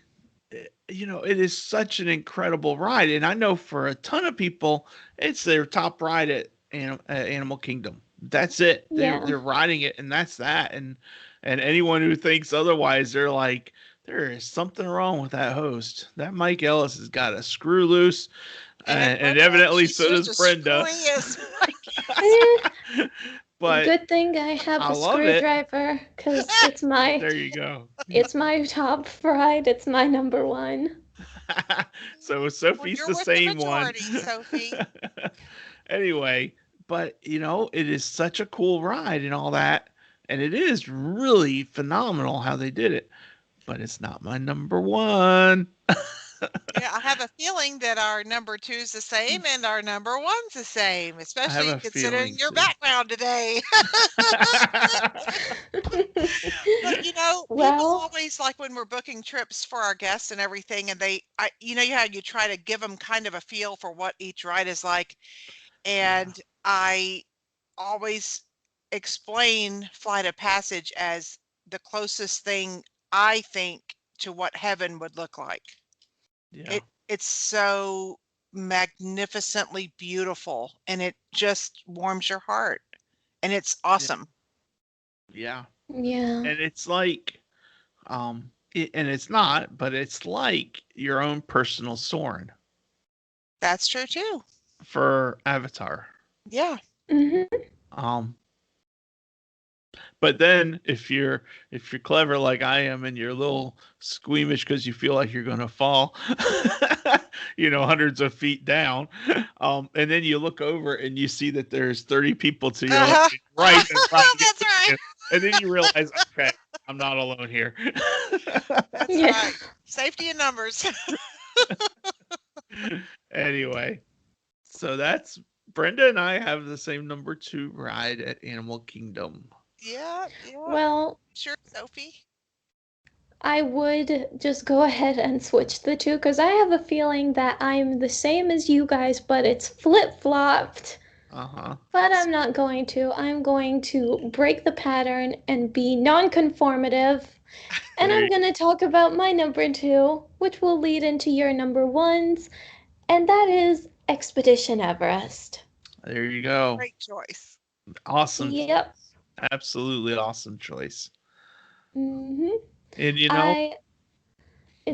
it is such an incredible ride. And I know for a ton of people, it's their top ride at Animal Kingdom. That's it. They're riding it, and that's that. And anyone who thinks otherwise, they're like, there is something wrong with that host. That Mike Ellis has got a screw loose, and evidently so does Brenda. But good thing I have a screwdriver, because it's my there you go. It's my top ride. It's my number 1. So Sophie's the same one. Sophie. Anyway, but it is such a cool ride and all that, and it is really phenomenal how they did it. But it's not my number 1. Yeah, I have a feeling that our number 2 is the same and our number 1's the same, especially considering your background today. But people always, like when we're booking trips for our guests and everything, and how you try to give them kind of a feel for what each ride is like. And I always explain Flight of Passage as the closest thing I think to what heaven would look like. Yeah. It's so magnificently beautiful, and it just warms your heart, and it's awesome. Yeah. Yeah. And it's like, and it's not, but it's like your own personal Soarin'. That's true too. For Avatar. Yeah. Mm-hmm. But then if you're clever like I am and you're a little squeamish because you feel like you're gonna fall, hundreds of feet down, and then you look over and you see that there's 30 people to your left, right, and right. That's right. And then you realize, okay, I'm not alone here. That's right. Safety in numbers. Anyway, so that's Brenda and I have the same number 2 ride at Animal Kingdom. Yeah. Well, sure, Sophie. I would just go ahead and switch the 2, because I have a feeling that I'm the same as you guys, but it's flip-flopped. But I'm not going to. I'm going to break the pattern and be non-conformative. And I'm going to talk about my number 2, which will lead into your number 1s, and that is Expedition Everest. There you go. Great choice. Awesome. Yep. Absolutely awesome choice. Mm-hmm. And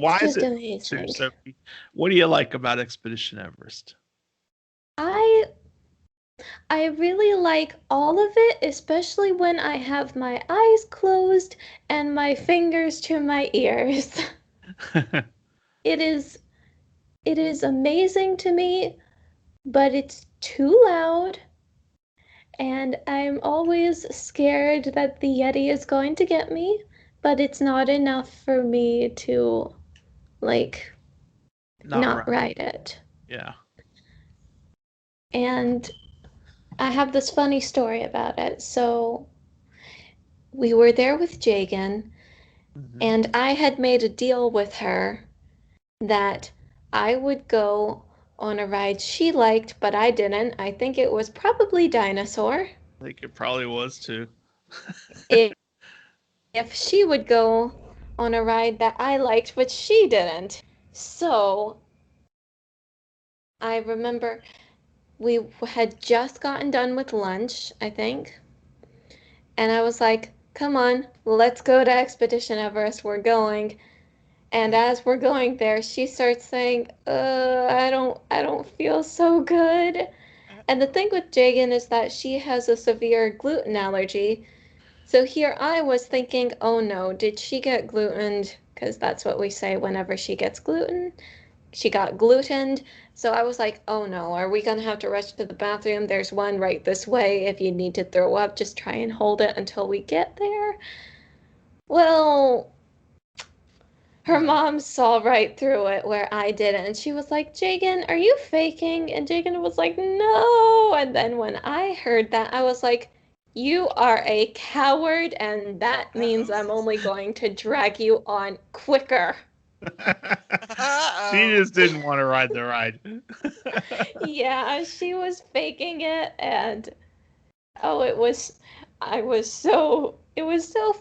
why is it amazing. Sophie? What do you like about Expedition Everest? I really like all of it, especially when I have my eyes closed and my fingers to my ears. It is amazing to me, but it's too loud. And I'm always scared that the Yeti is going to get me, but it's not enough for me to, not ride it. Yeah. And I have this funny story about it. So we were there with Jagan, and I had made a deal with her that I would go on a ride she liked, but I didn't. I think it was probably Dinosaur. I think it probably was too. if she would go on a ride that I liked, but she didn't. So I remember we had just gotten done with lunch, I think. And I was like, come on, let's go to Expedition Everest. We're going. And as we're going there, she starts saying, I don't feel so good. And the thing with Jagan is that she has a severe gluten allergy. So here I was thinking, oh no, did she get gluten because that's what we say whenever she gets gluten. She got glutened. So I was like, oh no, are we going to have to rush to the bathroom? There's one right this way. If you need to throw up, just try and hold it until we get there. Well, her mom saw right through it where I didn't. And she was like, Jagan, are you faking? And Jagan was like, no. And then when I heard that, I was like, you are a coward, and that means I'm only going to drag you on quicker. She just didn't want to ride the ride. Yeah, she was faking it, and oh, it was so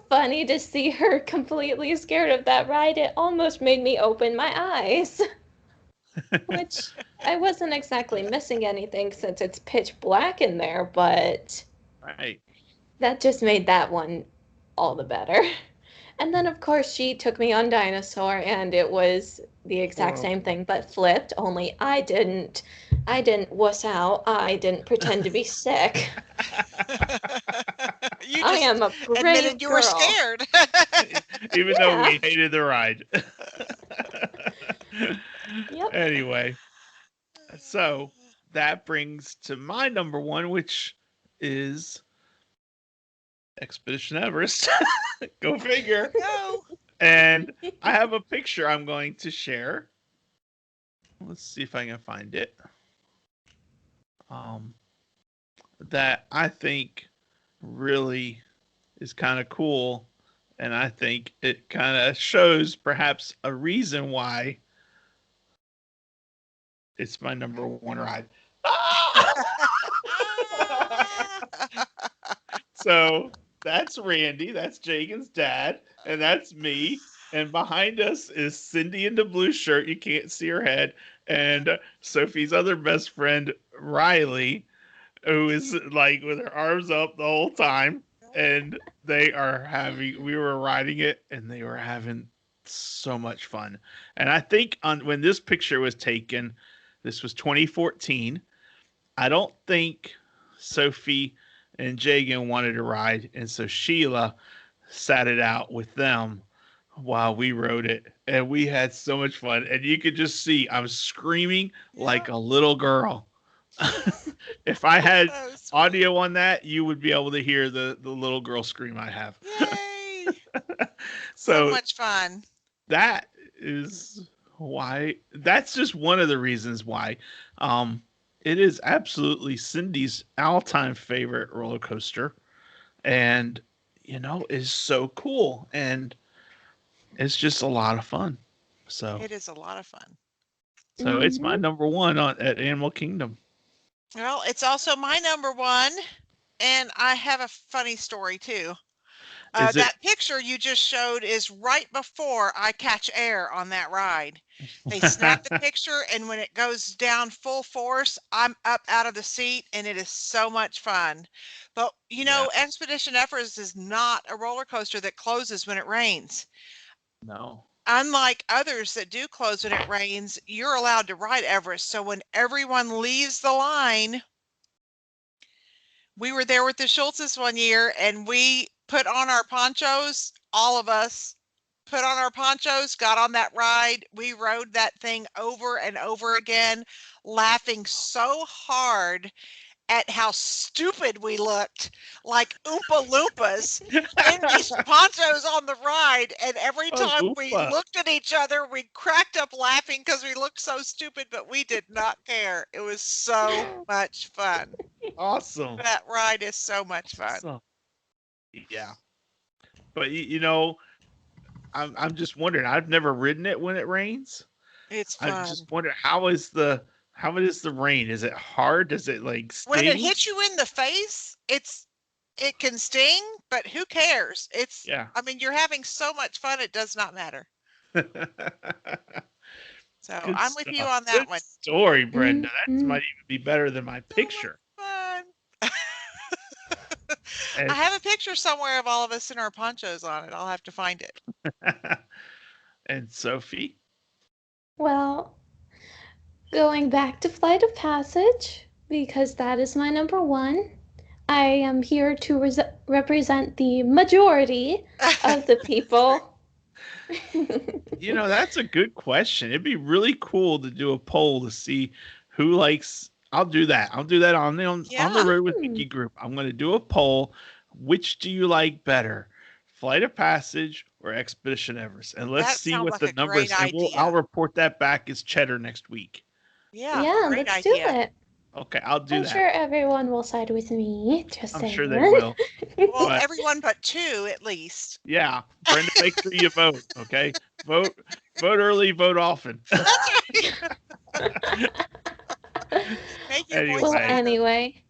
funny to see her completely scared of that ride. It almost made me open my eyes. Which I wasn't exactly missing anything since it's pitch black in there, but Right. that just made that one all the better. And then, of course, she took me on Dinosaur, and it was the exact same thing, but flipped, only I didn't wuss out. I didn't pretend to be sick. You I just am a brave admitted you girl. were scared. Even though we hated the ride. Yep. Anyway, so that brings to my number one, which is Expedition Everest. Go figure. No. And I have a picture I'm going to share. Let's see if I can find it. That I think really is kind of cool, and I think it kind of shows perhaps a reason why it's my number one ride. So that's Randy, that's Jagan's dad, and that's me. And behind us is Cindy in the blue shirt. You can't see her head. And Sophie's other best friend, Riley, who is like with her arms up the whole time. And we were riding it, and they were having so much fun. And I think when this picture was taken, this was 2014. I don't think Sophie and Jagan wanted to ride, and so Sheila sat it out with them while we rode it, and we had so much fun. And you could just see I'm screaming like a little girl. If I had audio on that, you would be able to hear the little girl scream I have. Yay! So much fun. That is why. That's just one of the reasons why. It is absolutely Cindy's all-time favorite roller coaster, and is so cool, and it's just a lot of fun. So it is a lot of fun. So it's my number one at Animal Kingdom. Well, it's also my number one, and I have a funny story too. That picture you just showed is right before I catch air on that ride. They snap the picture, and when it goes down full force, I'm up out of the seat, and it is so much fun. But, Expedition Everest is not a roller coaster that closes when it rains. No. Unlike others that do close when it rains, you're allowed to ride Everest. So when everyone leaves the line, we were there with the Schultzes one year, and we put on our ponchos, all of us put on our ponchos, got on that ride. We rode that thing over and over again, laughing so hard at how stupid we looked, like Oompa Loompas in these ponchos on the ride. And every time we looked at each other, we cracked up laughing because we looked so stupid, but we did not care. It was so much fun. Awesome. That ride is so much fun. Awesome. Yeah. But I'm just wondering, I've never ridden it when it rains. It's fun. I just wonder how is the rain? Is it hard? Does it sting? When it hits you in the face, it can sting, but who cares? I mean, you're having so much fun, it does not matter. So Good I'm with you on that Good one. Story, Brenda. That might even be better than my picture. Fun. I have a picture somewhere of all of us in our ponchos on it. I'll have to find it. And Sophie? Well, going back to Flight of Passage, because that is my number one, I am here to represent the majority of the people You know, that's a good question. It'd be really cool to do a poll to see who likes. I'll do that. I'll do that on the Yeah, road with Mickey group. I'm going to do a poll. Which do you like better, Flight of Passage or Expedition Everest? And let's that see sounds what like the a great numbers. And I'll idea. report that back as Cheddar next week. Yeah, Yeah, great let's do idea. it. Okay, I'll do I'm that. sure everyone will side with me, just I'm saying. sure they will. Well, But everyone but two at least. yeah, Brenda, make sure you vote. Okay, vote, vote early, vote often. That's right. Make your voice Well, Anyway, heard. anyway,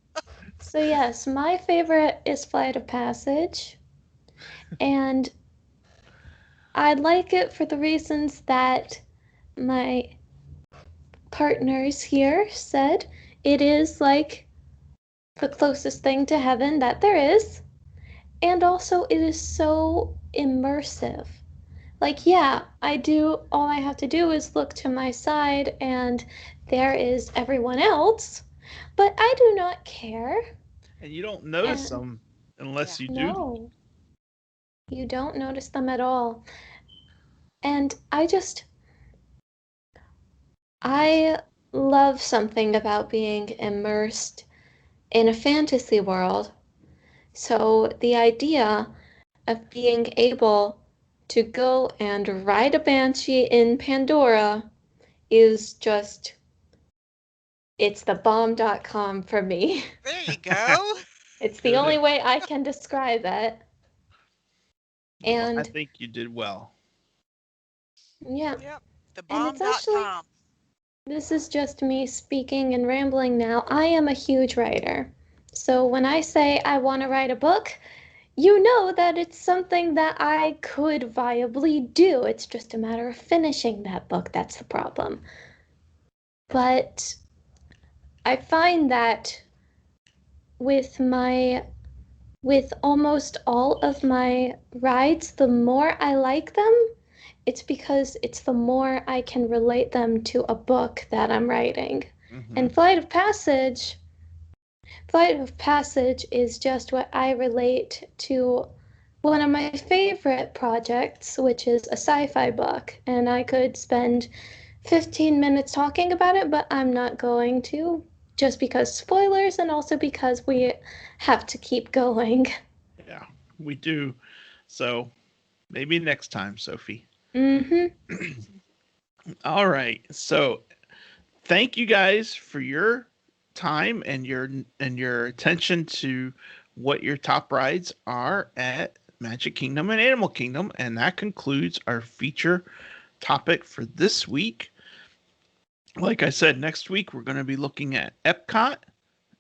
so yes, my favorite is Flight of Passage, and I like it for the reasons that my partners here said. It is like the closest thing to heaven that there is, and also it is so immersive. Like, yeah, all I have to do is look to my side and there is everyone else, but I do not care. and you don't notice And them Yeah. unless you do. no, you don't notice them at all. And I love something about being immersed in a fantasy world. So the idea of being able to go and ride a banshee in Pandora is just, it's the bomb.com for me. There you go. It's the only Good. way I can describe it. Well, I And think you did well. yeah, Yep. and it's actually, Thebomb.com. this is just me speaking and rambling now. I am a huge writer. So when I say I want to write a book, you know that it's something that I could viably do. It's just a matter of finishing that book. That's the problem. But I find that with with almost all of my rides, the more I like them, it's because it's the more I can relate them to a book that I'm writing. Hmm. And Flight of Passage is just what I relate to one of my favorite projects, which is a sci-fi book, and I could spend 15 minutes talking about it, but I'm not going to, just because spoilers and also because we have to keep going. Yeah, we do. So maybe next time, Sophie. Mhm. All right. So thank you guys for your time and your attention to what your top rides are at Magic Kingdom and Animal Kingdom. And that concludes our feature topic for this week. Like I said, next week we're going to be looking at Epcot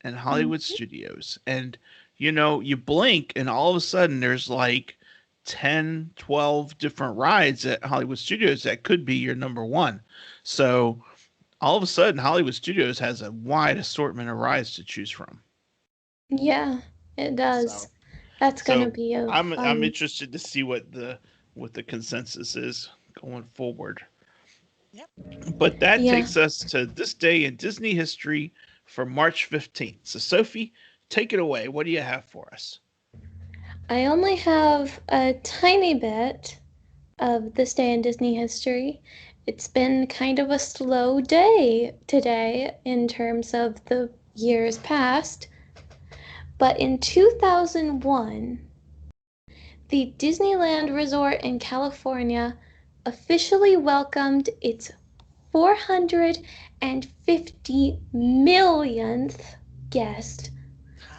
and Hollywood Mhm. Studios. And you know, you blink and all of a sudden there's like 10, 12 different rides at Hollywood Studios that could be your number one. So all of a sudden Hollywood Studios has a wide assortment of rides to choose from. Yeah, it does. So That's gonna so be a I'm fun. interested to see what the consensus is going forward. Yep. But that Yeah. takes us to this day in Disney history for March 15th. So Sophie, take it away. What do you have for us? I only have a tiny bit of this day in Disney history. It's been kind of a slow day today in terms of the years past, but in 2001, the Disneyland Resort in California officially welcomed its 450 millionth guest,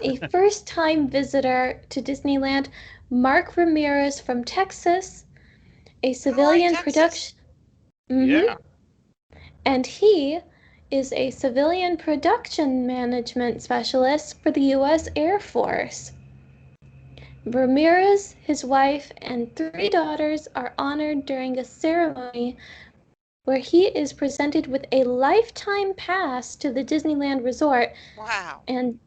a first time visitor to Disneyland, Mark Ramirez from Texas, a All right, civilian Texas. production. Mm-hmm. Yeah. And he is a civilian production management specialist for the U.S. Air Force. Ramirez, his wife, and three daughters are honored during a ceremony where he is presented with a lifetime pass to the Disneyland Resort Wow. and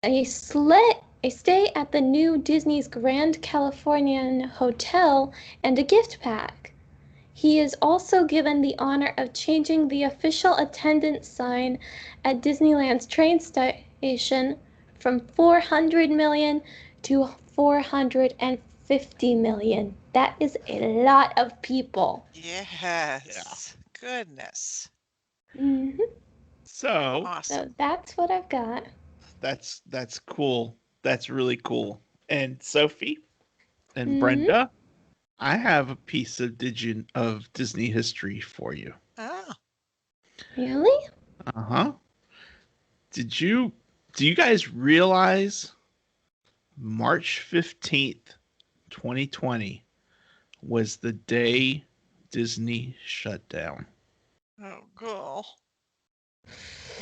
a stay at the new Disney's Grand Californian Hotel, and a gift pack. He is also given the honor of changing the official attendance sign at Disneyland's train station from 400 million to 450 50 million. That is a lot of people. Yes. Goodness. Mm-hmm. So Awesome. So that's what I've got. that's cool. That's really cool. And Sophie and Mm-hmm. Brenda, I have a piece of Disney history for you. Oh, Really? Uh-huh. Do you guys realize March 15th, 2020 was the day Disney shut down? oh, cool.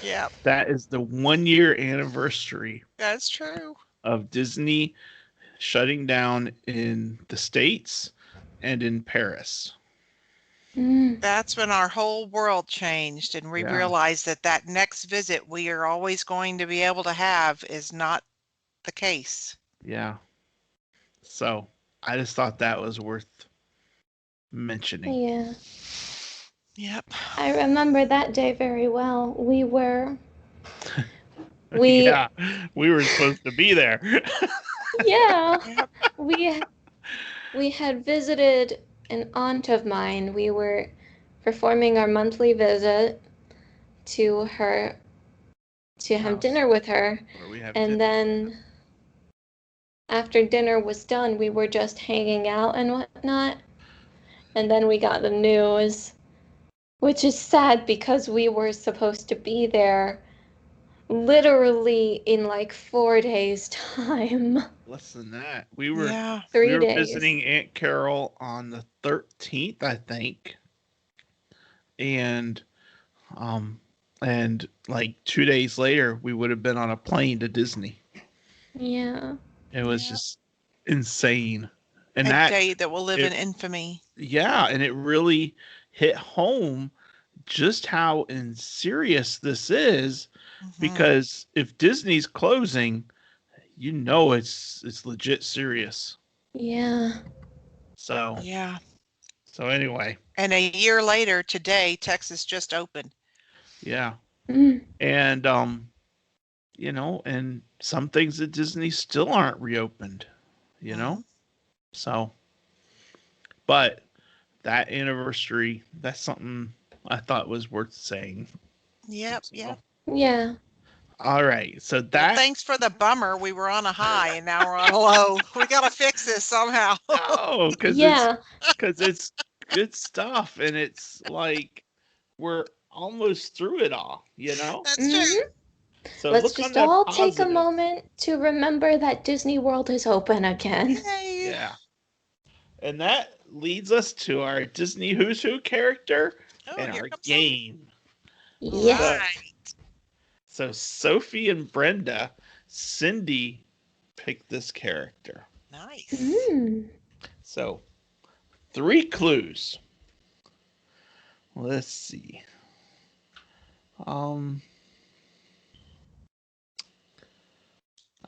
Yep, That is the 1 year anniversary that's true. of Disney shutting down in the States and in Paris. Mm. That's when our whole world changed, and we Yeah. realized that that next visit we are always going to be able to have is not the case. Yeah. So I just thought that was worth mentioning. Yeah. Yep. I remember that day very well. We were we Yeah, we were supposed to be there. yeah, Yep. we had visited an aunt of mine. We were performing our monthly visit to her to have House. dinner with her, Where we have and dinner. then after dinner was done, we were just hanging out and whatnot. And then we got the news, which is sad because we were supposed to be there literally in like 4 days' time. Less than that. We were Yeah. 3 days. visiting Aunt Carol on the 13th, I think. And um and like 2 days later we would have been on a plane to Disney. Yeah. It was Yep. just insane. And A that day that will live in it, infamy. yeah, and it really hit home just how serious this is, Mhm. because if Disney's closing, you know it's legit serious. Yeah. So Yeah. anyway, And a year later, today, Texas just opened. yeah. Mm. And and some things at Disney still aren't reopened, you know? Mhm. So but that anniversary, that's something I thought was worth saying. Yep. So, Yep. Yeah. all right. So Well, that thanks for the bummer. We were on a high and now we're on a low. We got to fix this somehow. no, Yeah. because it's good stuff, and it's like we're almost through it all, you know? That's true. Mm-hmm. So Let's look on just that all take a positive. moment to remember that Disney World is open again. Yay. Yeah. And that leads us to our Disney Who's Who character Oh, and here our comes Sophie. game. All Yes. So, right. so Sophie and Brenda, Cindy picked this character. Nice. Mm. So 3 clues. Let's see. Um,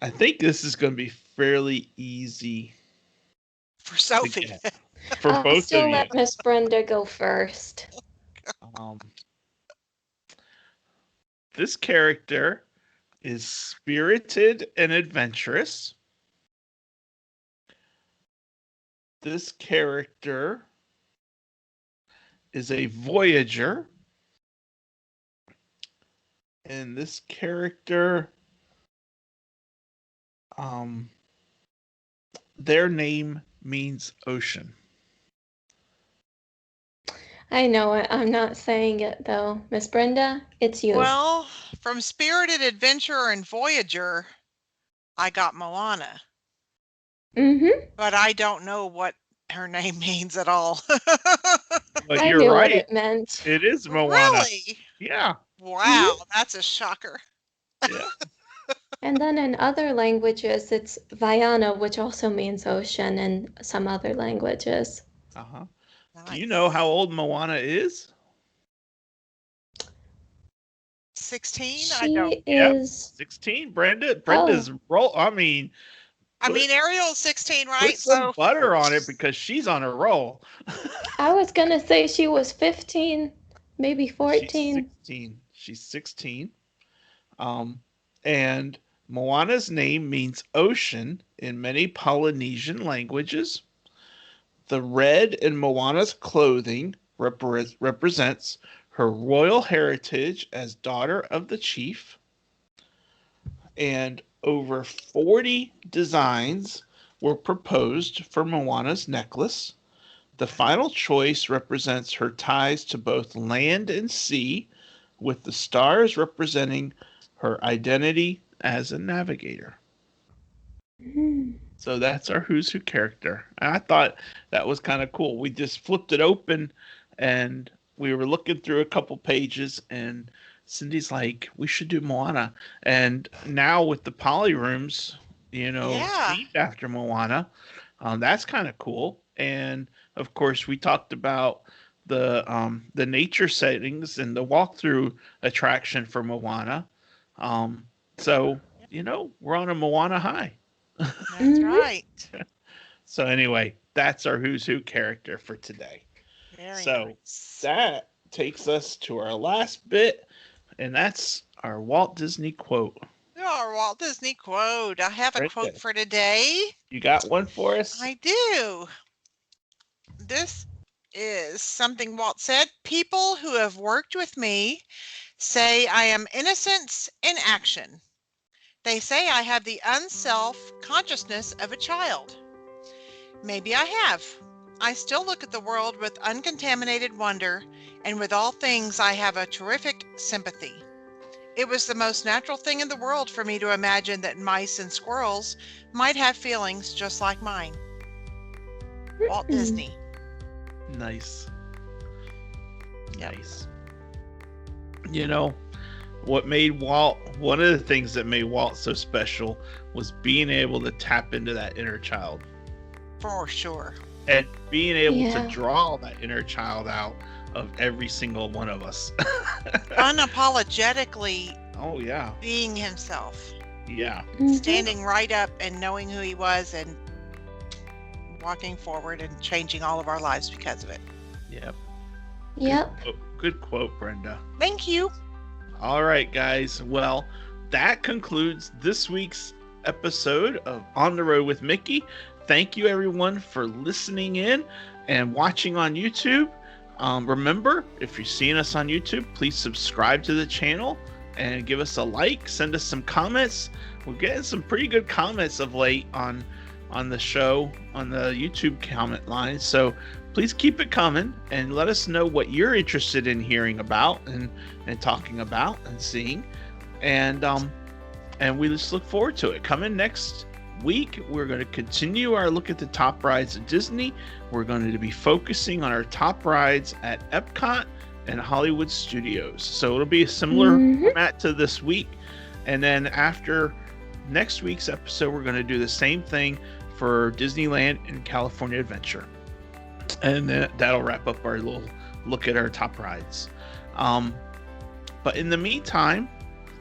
I think this is going to be fairly easy For to Sophie. get for I'll both still of you. let Miss Brenda go first. Um, this character is spirited and adventurous. This character is a voyager. And this character, um, their name means ocean. I know it. I'm not saying it though. Miss Brenda, it's you. Well, from Spirited Adventurer and Voyager, I got Moana, Mm-hmm. but I don't know what her name means at all. But I you're knew what right. it meant. It is Moana. Really? Yeah. Wow, that's a shocker. Yeah. And then in other languages, it's Vaiana, which also means ocean in some other languages. Uh-huh. Do you Nice. know how old Moana is? 16? I She don't. Yep. is. 16. Brenda's roll. I mean, I put, mean, Ariel's 16, put right? some So butter on it because she's on a roll. I was gonna say she was 15, maybe She's 14. 16. She's 16. Um, and Moana's name means ocean in many Polynesian languages. The red in Moana's clothing represents her royal heritage as daughter of the chief. And over 40 designs were proposed for Moana's necklace. The final choice represents her ties to both land and sea, with the stars representing her identity as a navigator. So that's our Who's Who character. And I thought that was kind of cool. We just flipped it open and we were looking through a couple pages, and Cindy's like, we should do Moana. And now with the poly rooms, themed after Moana, that's kind of cool. And of course, we talked about the nature settings and the walkthrough attraction for Moana. So we're on a Moana high. That's right. So anyway, that's our Who's Who character for today. Very nice. That takes us to our last bit, and that's our Walt Disney quote. Our Walt Disney quote. I have a quote for today. You got one for us? I do. This is something Walt said. People who have worked with me say I am innocence in action. They say I have the unself-consciousness of a child. Maybe I have. I still look at the world with uncontaminated wonder, and with all things I have a terrific sympathy. It was the most natural thing in the world for me to imagine that mice and squirrels might have feelings just like mine. Walt Disney. Nice. Yep. Nice. What made Walt, one of the things that made Walt so special was being able to tap into that inner child. For sure. And being able to draw that inner child out of every single one of us. Unapologetically. Oh, yeah. Being himself. Yeah. Standing right up and knowing who he was and walking forward and changing all of our lives because of it. Yep. Good quote, Brenda. Thank you. All right, guys. Well, that concludes this week's episode of On the Road with Mickey. Thank you, everyone, for listening in and watching on YouTube. Remember, if you're seeing us on YouTube, please subscribe to the channel and give us a like. Send us some comments. We're getting some pretty good comments of late on the show, on the YouTube comment line. So please keep it coming and let us know what you're interested in hearing about and talking about and seeing. And we just look forward to it. Coming next week, we're going to continue our look at the top rides at Disney. We're going to be focusing on our top rides at Epcot and Hollywood Studios. So it'll be a similar format to this week. And then after next week's episode, we're going to do the same thing for Disneyland and California Adventure. And that'll wrap up our little look at our top rides. But in the meantime,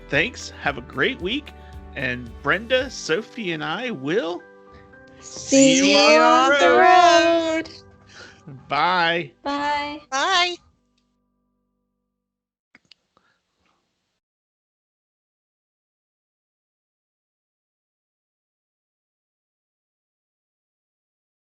thanks. Have a great week. And Brenda, Sophie, and I will see you on the road. Bye. Bye. Bye.